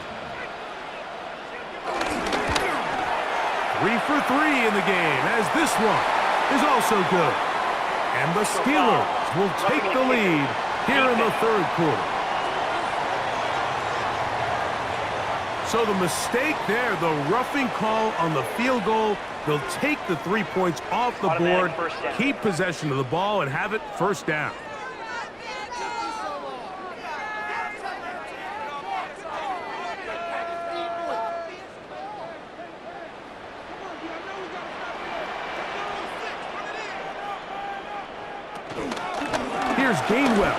3 for 3 in the game, as this one is also good. And the Steelers will take the lead here in the third quarter. So the mistake there, the roughing call on the field goal, they'll take the 3 points off the board, keep possession of the ball, and have it first down. Here's Gainwell.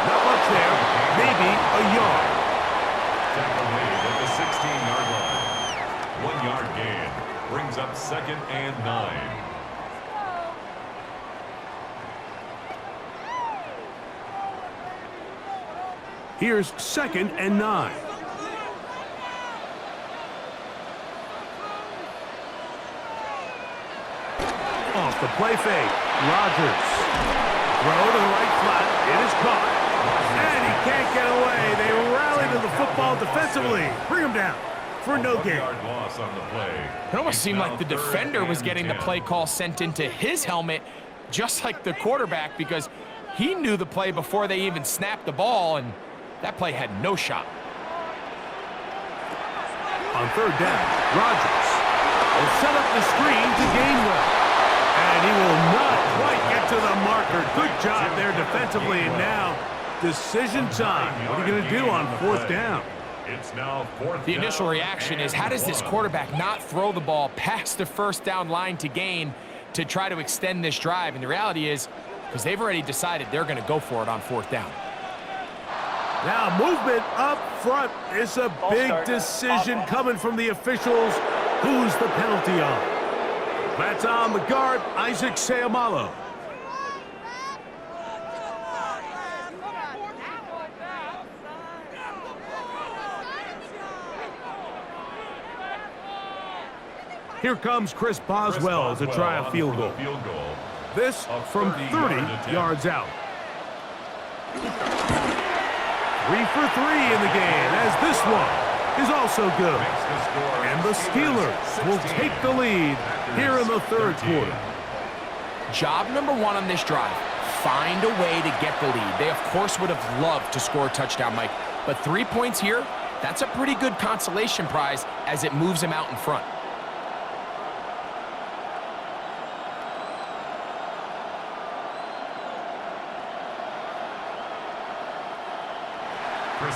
Not much there, maybe a yard. Tackle made at the 16-yard line. 1 yard gain brings up 2nd and 9. Here's 2nd and 9. Off the play fake. Rodgers. Throw to the right flat. It is caught. And he can't get away. They rally to the football defensively. Bring him down for no gain. Loss on the play. It almost seemed like the defender was getting the play call sent into his helmet, just like the quarterback, because he knew the play before they even snapped the ball, and that play had no shot. On 3rd down, Rodgers will set up the screen to Gainwell. And he will not quite get to the marker. Good job there defensively. And now, decision time. What are you going to do on 4th down? It's now 4th. The initial reaction is, how does this quarterback not throw the ball past the first down line to gain to try to extend this drive? And the reality is, because they've already decided they're going to go for it on 4th down. Now, movement up front. It's a big decision coming from the officials. Who's the penalty on? That's on the guard, Isaac Seumalo. Here comes Chris Boswell to try a field goal. This from 30 yards out. 3 for 3 in the game, as this one is also good. And the Steelers will take the lead here in the third quarter. Job number 1 on this drive, find a way to get the lead. They, of course, would have loved to score a touchdown, Mike. But 3 points here, that's a pretty good consolation prize as it moves them out in front.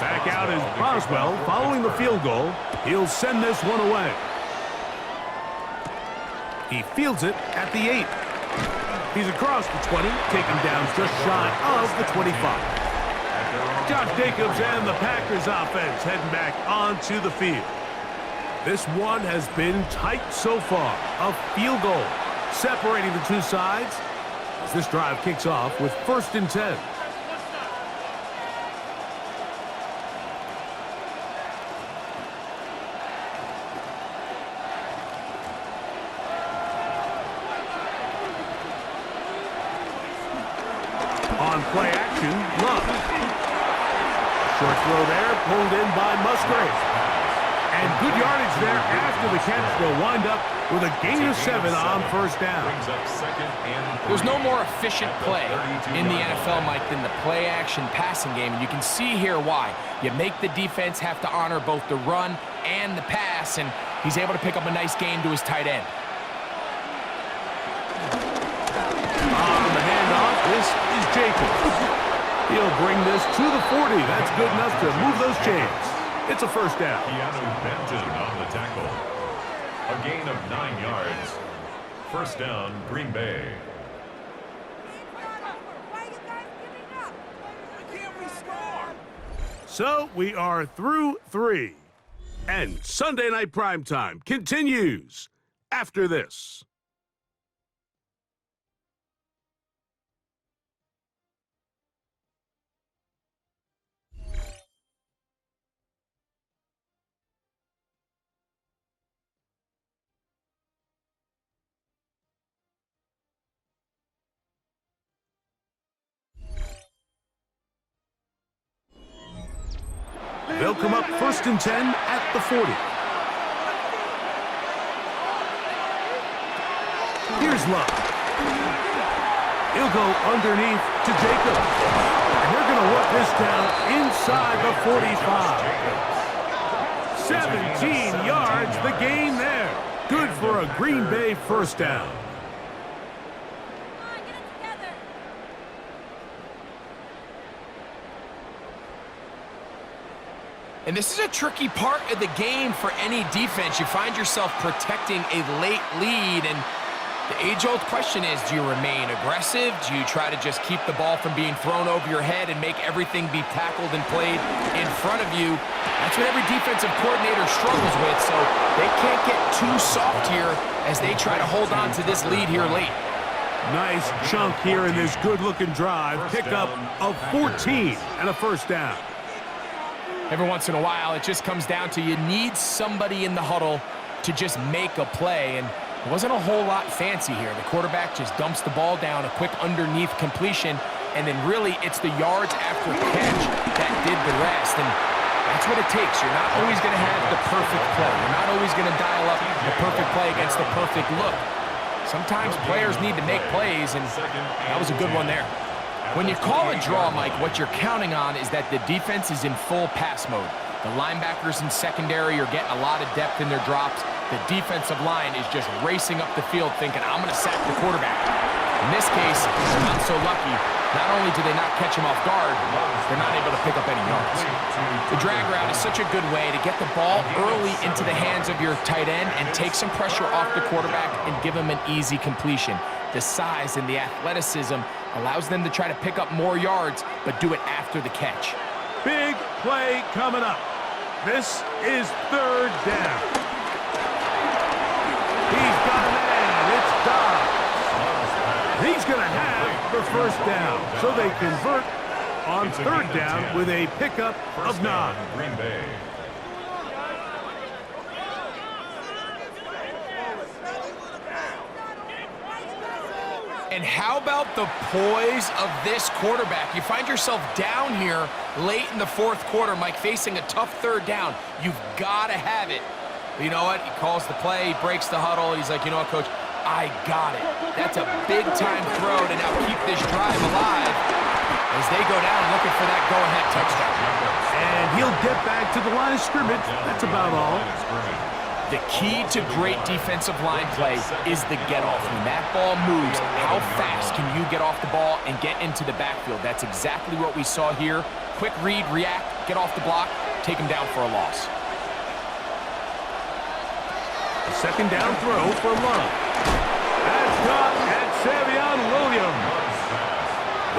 Back out is Boswell following the field goal. He'll send this one away. He fields it at the 8. He's across the 20, taken down just shy of the 25. Josh Jacobs and the Packers offense heading back onto the field. This one has been tight so far. A field goal separating the two sides as this drive kicks off with 1st and 10. On play action, Love. Short throw there, pulled in by Musgrave. And good yardage there after the catch. They'll wind up with a gain of 7 on 1st down. There's no more efficient play in the NFL, Mike, than the play action passing game. And you can see here why. You make the defense have to honor both the run and the pass, and he's able to pick up a nice gain to his tight end. On the handoff, this is Jacobs. He'll bring this to the 40. That's good enough to move those chains. It's a 1st down. Keanu Benton on the tackle. A gain of 9 yards. 1st down, Green Bay. So we are through 3. And Sunday Night Primetime continues after this. They'll come up 1st and 10 at the 40. Here's Love. He'll go underneath to Jacobs. And they're going to work this down inside the 45. 17 yards, the gain there. Good for a Green Bay first down. And this is a tricky part of the game for any defense. You find yourself protecting a late lead, and the age-old question is, do you remain aggressive? Do you try to just keep the ball from being thrown over your head and make everything be tackled and played in front of you? That's what every defensive coordinator struggles with, so they can't get too soft here as they try to hold on to this lead here late. Nice chunk here in this good-looking drive. Pickup of 14 and a first down. Every once in a while, it just comes down to you need somebody in the huddle to just make a play, and it wasn't a whole lot fancy here. The quarterback just dumps the ball down, a quick underneath completion, and then really it's the yards after catch that did the rest, and that's what it takes. You're not always going to have the perfect play. You're not always going to dial up the perfect play against the perfect look. Sometimes players need to make plays, and that was a good one there. When you call a draw, Mike, what you're counting on is that the defense is in full pass mode. The linebackers in secondary are getting a lot of depth in their drops. The defensive line is just racing up the field thinking, I'm going to sack the quarterback. In this case, they're not so lucky. Not only do they not catch him off guard, they're not able to pick up any yards. The drag route is such a good way to get the ball early into the hands of your tight end and take some pressure off the quarterback and give him an easy completion. The size and the athleticism allows them to try to pick up more yards, but do it after the catch. Big play coming up. This is 3rd down. He's got a man. It's Dobbs. He's going to have the first down. So they convert on 3rd down with a pickup of 9. Green Bay. And how about the poise of this quarterback? You find yourself down here late in the 4th quarter, Mike, facing a tough 3rd down. You've got to have it. But you know what? He calls the play, he breaks the huddle. He's like, you know what, Coach? I got it. That's a big-time throw to now keep this drive alive as they go down looking for that go-ahead touchdown. And he'll get back to the line of scrimmage. That's about all. The key to great defensive line play is the get-off. When that ball moves, how fast can you get off the ball and get into the backfield? That's exactly what we saw here. Quick read, react, get off the block, take him down for a loss. A 2nd down throw for Love. That's caught at Savion Williams.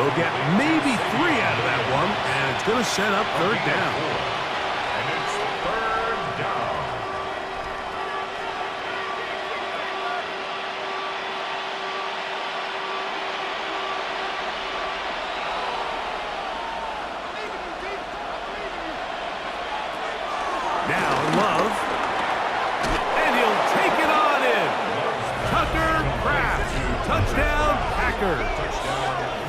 They'll get maybe 3 out of that one, and it's going to set up 3rd down. And it's 3rd down. Now Love, and he'll take it on in. Tucker Kraft, touchdown Packers.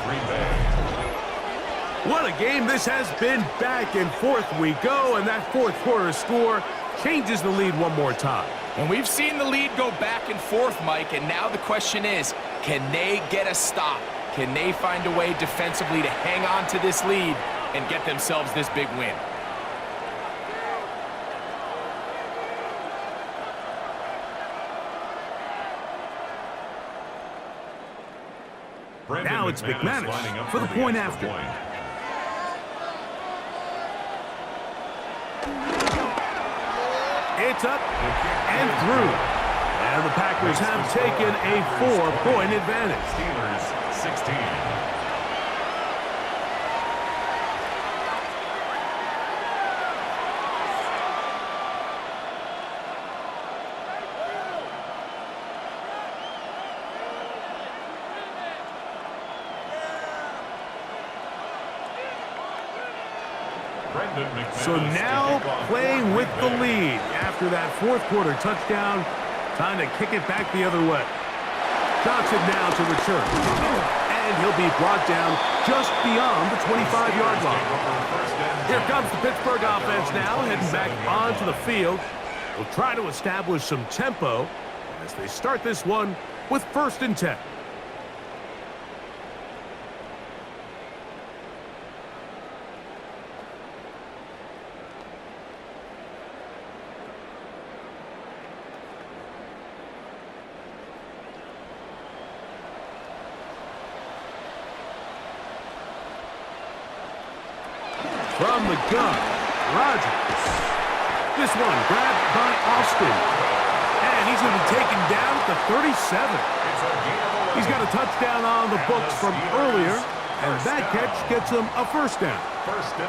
Green Bay. What a game this has been. Back and forth we go, and that 4th quarter score changes the lead one more time. And we've seen the lead go back and forth, Mike, and now the question is, can they get a stop? Can they find a way defensively to hang on to this lead and get themselves this big win? Now it's McManus for the point after. It's up and through. And the Packers have taken a 4-point advantage. Steelers 16. So now playing with the lead after that 4th quarter touchdown. Time to kick it back the other way. Johnson now to return. And he'll be brought down just beyond the 25-yard line. First and Here comes the Pittsburgh offense now, heading back onto the field. They'll try to establish some tempo as they start this one with 1st and 10. From the gun, Rodgers. This one grabbed by Austin. And he's going to be taken down at the 37. He's got a touchdown on the books from earlier, and that catch gets him a 1st down.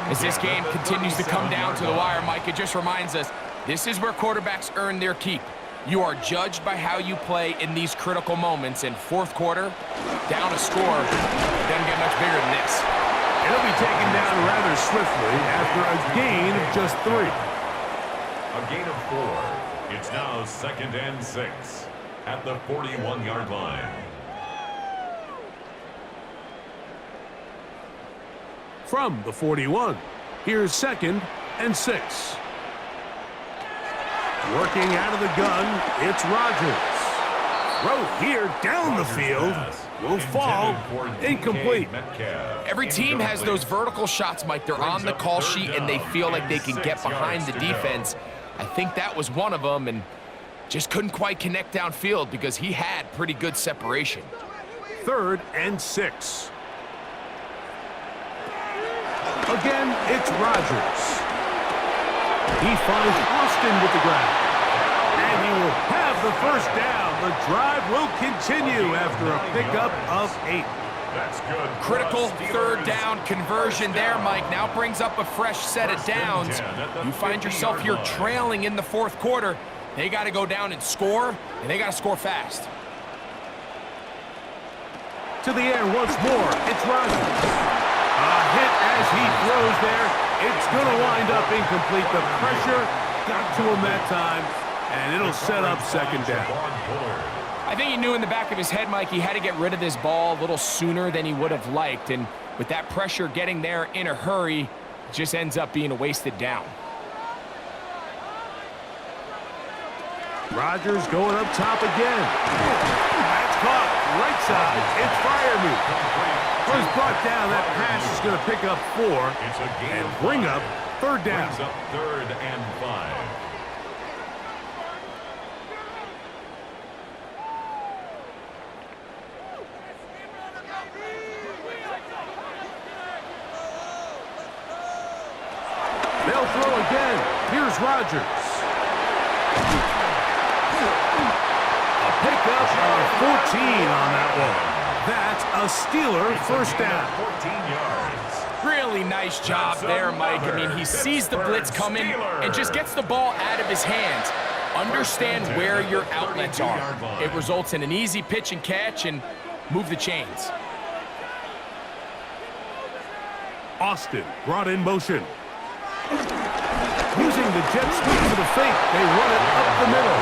As this game continues to come down to the wire, Mike, it just reminds us, this is where quarterbacks earn their keep. You are judged by how you play in these critical moments. In 4th quarter, down a score, it doesn't get much bigger than this. He'll be taken down rather swiftly after a gain of just 3. A gain of 4. It's now 2nd and 6 at the 41-yard line. From the 41, here's 2nd and 6. Working out of the gun, it's Rodgers. Throw here down the field. Will fall incomplete. Every team has those vertical shots, Mike. They're on the call sheet, and they feel like they can get behind the defense. I think that was one of them, and just couldn't quite connect downfield because he had pretty good separation. 3rd and 6. Again, it's Rodgers. He finds Austin with the grab. And he will have the 1st down. The drive will continue after a pickup of 8. That's good. Critical 3rd down conversion there, Mike. Now brings up a fresh set of downs. You find yourself here trailing in the 4th quarter. They got to go down and score, and they got to score fast. To the air once more, it's Rodgers. A hit as he throws there. It's going to wind up incomplete. The pressure got to him that time, and it'll set up 2nd down. I think he knew in the back of his head, Mike, he had to get rid of this ball a little sooner than he would have liked, and with that pressure getting there in a hurry, it just ends up being a wasted down. Rodgers going up top again. That's caught. Right side. It's Freiermuth. First brought down. That pass is going to pick up 4 and bring up 3rd down. Brings up 3rd and 5. They'll throw again. Here's Rodgers. A pickup of 14 on that one. That's a Steeler 1st down. 14 yards. Really nice job there, Mike. I mean, he sees the blitz coming and just gets the ball out of his hands. Understand where your outlets are. It results in an easy pitch and catch and move the chains. Austin brought in motion. Using the jet sweep for the fake, they run it up the middle.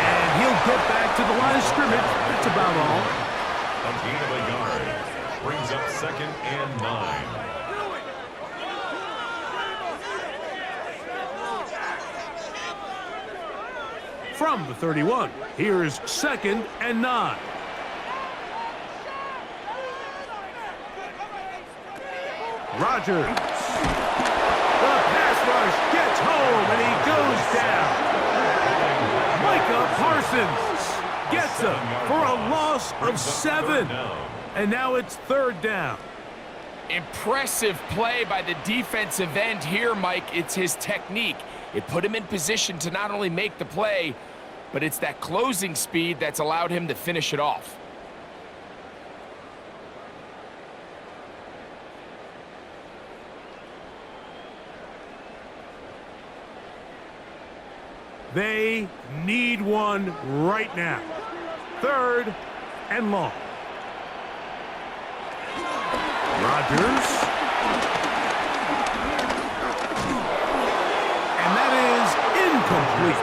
And he'll get back to the line of scrimmage. That's about all. A gain of a yard. Brings up 2nd and 9. From the 31, here's 2nd and 9. Rodgers. The pass rush gets home, and he goes down. Micah Parsons gets him for a loss of 7. And now it's 3rd down. Impressive play by the defensive end here, Mike. It's his technique. It put him in position to not only make the play, but it's that closing speed that's allowed him to finish it off. They need one right now. 3rd and long. Rodgers. And that is incomplete.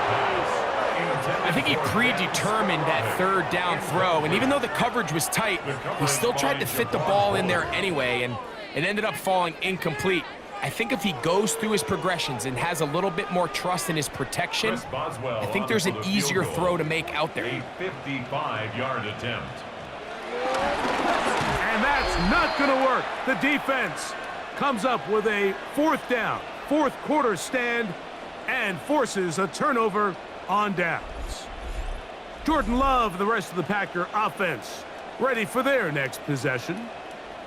I think he predetermined that 3rd down throw, and even though the coverage was tight, he still tried to fit the ball in there anyway, and it ended up falling incomplete. I think if he goes through his progressions and has a little bit more trust in his protection, I think there's an easier throw to make out there. A 55-yard attempt. And that's not going to work. The defense comes up with a 4th down, 4th quarter stand, and forces a turnover on downs. Jordan Love and the rest of the Packer offense ready for their next possession.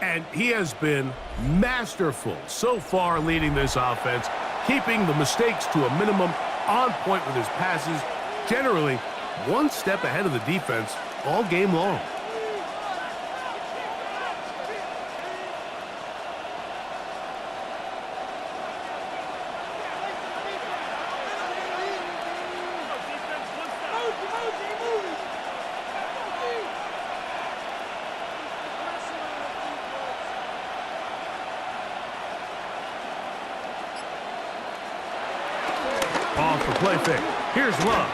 And he has been masterful so far leading this offense, keeping the mistakes to a minimum, on point with his passes, generally one step ahead of the defense all game long. Off the play fake. Here's Love.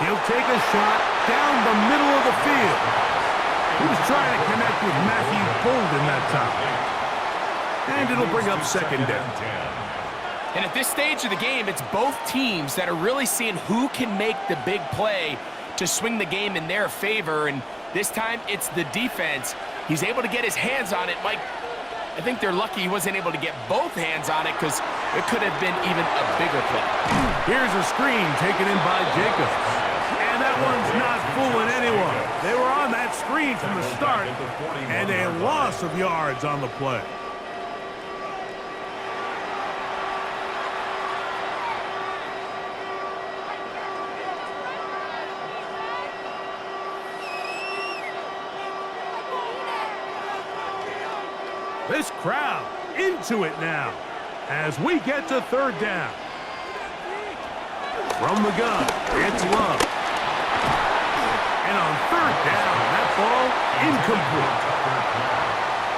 He'll take a shot down the middle of the field. He was trying to connect with Matthew Bolden that time. And it'll bring up 2nd down. And at this stage of the game, it's both teams that are really seeing who can make the big play to swing the game in their favor. And this time, it's the defense. He's able to get his hands on it. Mike, I think they're lucky he wasn't able to get both hands on it because it could have been even a bigger play. Here's a screen taken in by Jacobs. And that one's not fooling anyone. They were on that screen from the start, and a loss of yards on the play. This crowd into it now as we get to 3rd down. From the gun, it's Love. And on 3rd down, that ball incomplete.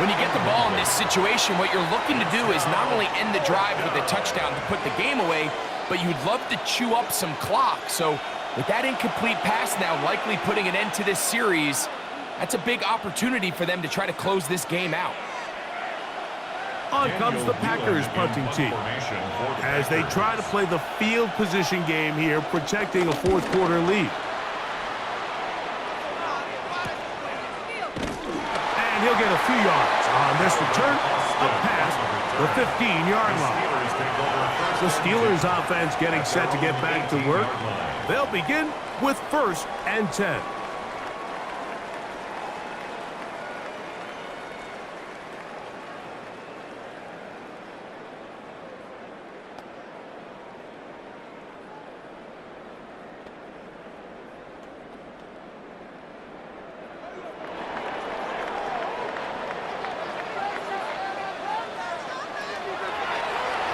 When you get the ball in this situation, what you're looking to do is not only end the drive with a touchdown to put the game away, but you'd love to chew up some clock. So with that incomplete pass now likely putting an end to this series, that's a big opportunity for them to try to close this game out. On comes the Packers punting team as they try to play the field position game here, protecting a 4th quarter lead. And he'll get a few yards on this return, up past the 15-yard line. The Steelers offense getting set to get back to work. They'll begin with 1st and 10.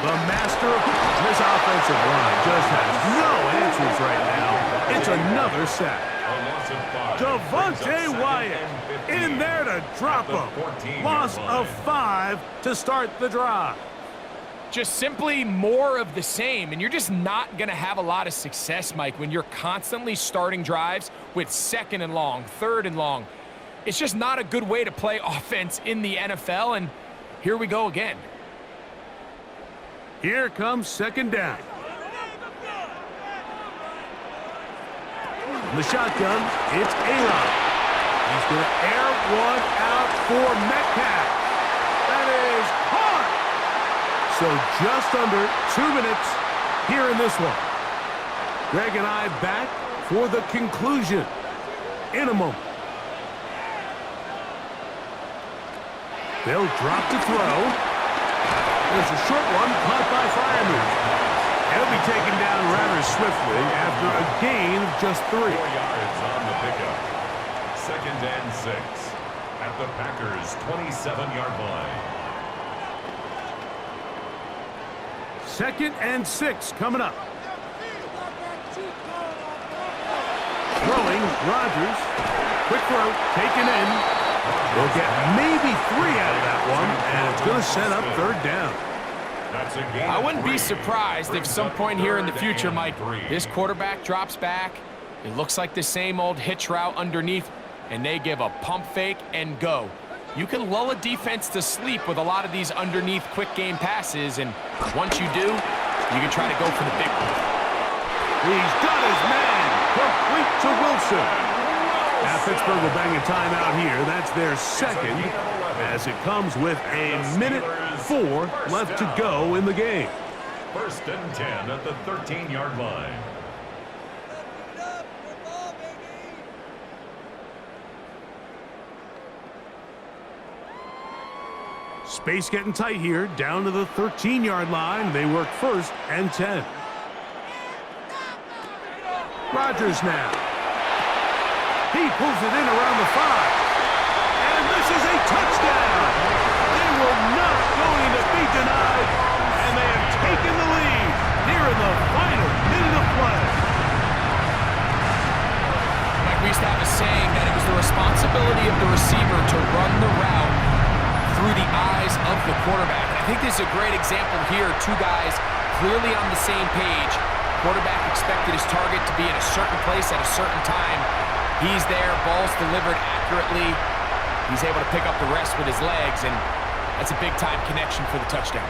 The master of this offensive line just has no answers right now. It's another sack. Devontae Wyatt in there to drop him. Loss of 5 to start the drive. Just simply more of the same, and you're just not going to have a lot of success, Mike, when you're constantly starting drives with 2nd and long, 3rd and long. It's just not a good way to play offense in the NFL, and here we go again. Here comes 2nd down. The shotgun, it's Elon. He's going to air one out for Metcalf. That is hard. So just under 2 minutes here in this one. Greg and I back for the conclusion in a moment. They'll drop to throw. There's a short one caught by Freiermuth. He'll be taken down rather swiftly after a gain of just 3. 4 yards on the pickup. 2nd and 6 at the Packers' 27-yard line. 2nd and 6 coming up. Throwing, Rodgers. Quick throw, taken in. We'll get maybe 3 out of that one, and it's going to set up 3rd down. I wouldn't be surprised if some point here in the future, Mike, this quarterback drops back. It looks like the same old hitch route underneath, and they give a pump fake and go. You can lull a defense to sleep with a lot of these underneath quick game passes, and once you do, you can try to go for the big one. He's got his man, complete to Wilson. Now Pittsburgh will bang a timeout here. That's their second, as it comes with a minute 4 left to go in the game. 1st and 10 at the 13-yard line. Space getting tight here, down to the 13-yard line. They work 1st and 10. Rodgers now. He pulls it in around the 5. And this is a touchdown. They were not going to be denied, and they have taken the lead here in the final minute of play. Like we used to have a saying that it was the responsibility of the receiver to run the route through the eyes of the quarterback. I think this is a great example here. Two guys clearly on the same page. Quarterback expected his target to be in a certain place at a certain time. He's there, ball's delivered accurately. He's able to pick up the rest with his legs, and that's a big-time connection for the touchdown.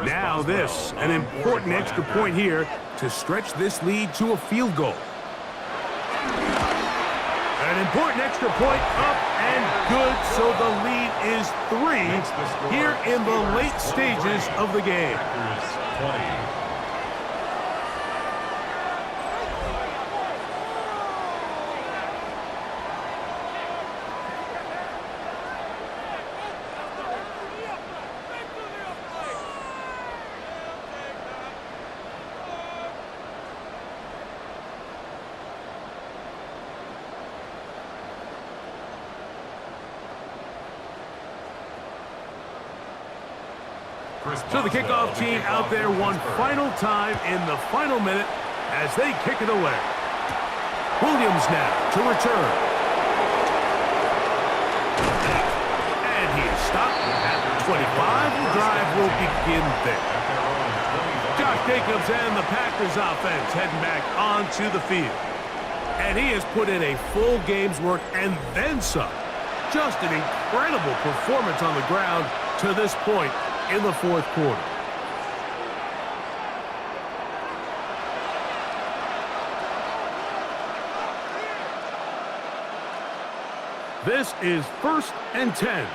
Now this, an important extra point here to stretch this lead to a field goal. An important extra point up and good, so the lead is 3 here in the late stages of the game. 20. So the kickoff team out there one final time in the final minute as they kick it away. Williams now to return. And he is stopped at the 25. The drive will begin there. Josh Jacobs and the Packers offense heading back onto the field. And he has put in a full game's work and then some. Just an incredible performance on the ground to this point in the 4th quarter. This is 1st and 10.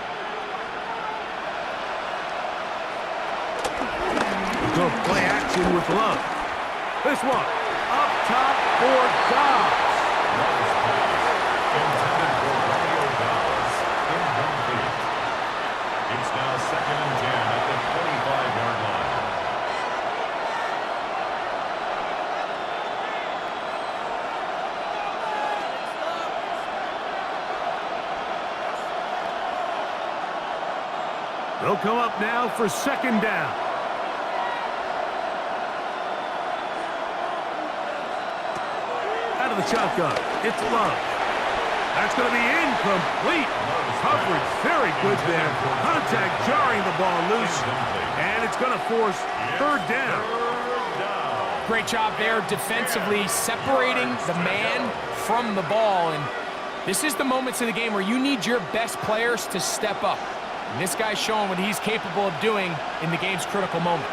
We'll go play action with Love. This one up top for Dobbs. It's now 2nd and 10 at the 25-yard line. They'll come up now for 2nd down. Out of the shotgun, it's Love. That's going to be incomplete. Coverage very good there. Contact jarring the ball loose. And it's going to force 3rd down. Great job there defensively, separating the man from the ball. And this is the moments of the game where you need your best players to step up. And this guy's showing what he's capable of doing in the game's critical moment.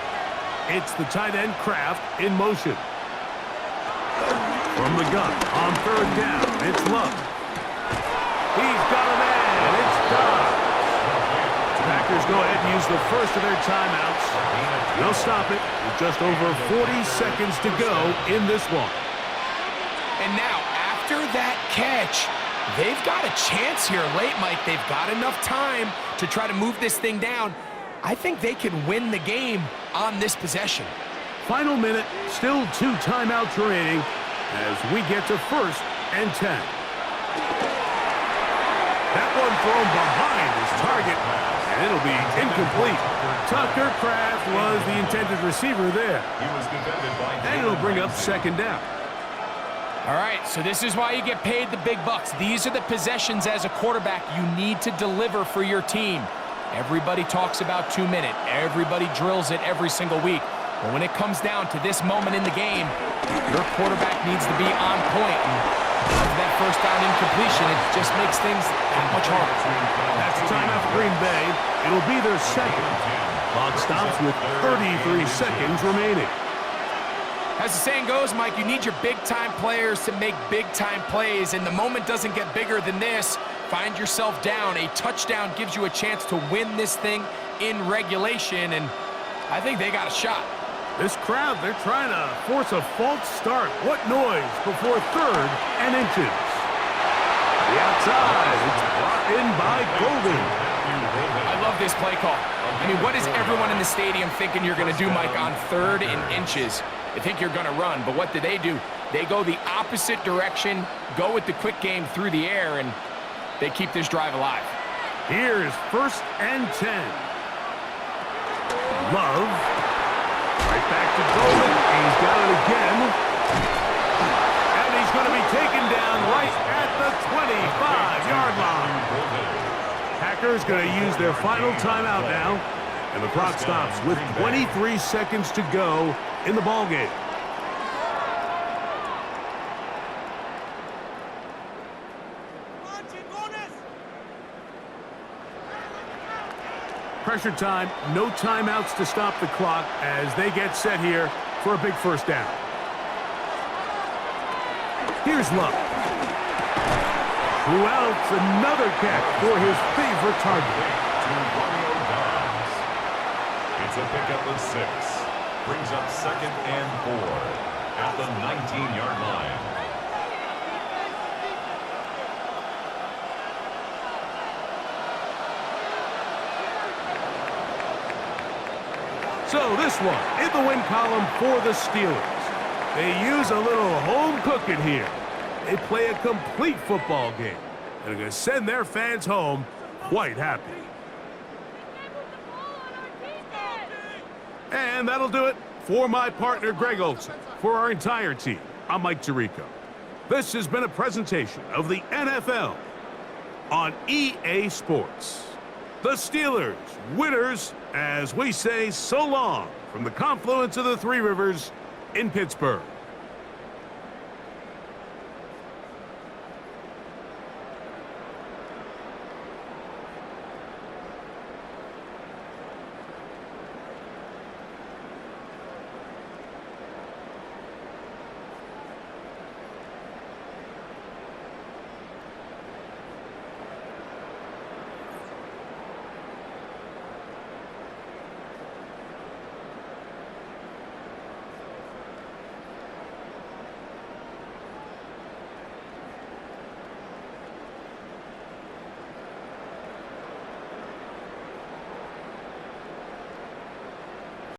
It's the tight end Kraft in motion. From the gun on 3rd down, it's Love. He's got a man. It's Dobbs. Packers go ahead and use the first of their timeouts. They'll stop it with just over 40 seconds to go in this one. And now, after that catch, they've got a chance here late, Mike. They've got enough time to try to move this thing down. I think they can win the game on this possession. Final minute, still 2 timeouts remaining as we get to 1st and 10. That one thrown behind his target, and it'll be incomplete. Tucker Kraft was the intended receiver there. And it'll bring up 2nd down. All right, so this is why you get paid the big bucks. These are the possessions as a quarterback you need to deliver for your team. Everybody talks about 2 minute. Everybody drills it every single week. But when it comes down to this moment in the game, your quarterback needs to be on point. And after that first down incompletion, it just makes things that much harder. That's a timeout for Green Bay. It'll be their second. Clock stops with 33 seconds remaining. As the saying goes, Mike, you need your big-time players to make big-time plays, and the moment doesn't get bigger than this. Find yourself down. A touchdown gives you a chance to win this thing in regulation, and I think they got a shot. This crowd, they're trying to force a false start. What noise before third and inches. The outside, it's brought in by Golden. I love this play call. I mean, what is everyone in the stadium thinking you're going to do, Mike, on 3rd and inches? They think you're going to run, but what do? They go the opposite direction, go with the quick game through the air, and they keep this drive alive. Here's 1st and 10. Love. Right back to Golden. He's got it again. And he's going to be taken down right at the 25-yard line. Packers going to use their final timeout now. And the clock stops with 23 seconds to go in the ballgame. Pressure time, no timeouts to stop the clock as they get set here for a big first down. Here's Love. Who else? Another catch for his favorite target. It's a pickup of 6. Brings up 2nd and 4 at the 19-yard line. So this one in the win column for the Steelers. They use a little home cooking here. They play a complete football game. And they're going to send their fans home quite happy. And that'll do it for my partner, Greg Olson. For our entire team, I'm Mike Tirico. This has been a presentation of the NFL on EA Sports. The Steelers, winners, as we say so long from the confluence of the Three Rivers in Pittsburgh.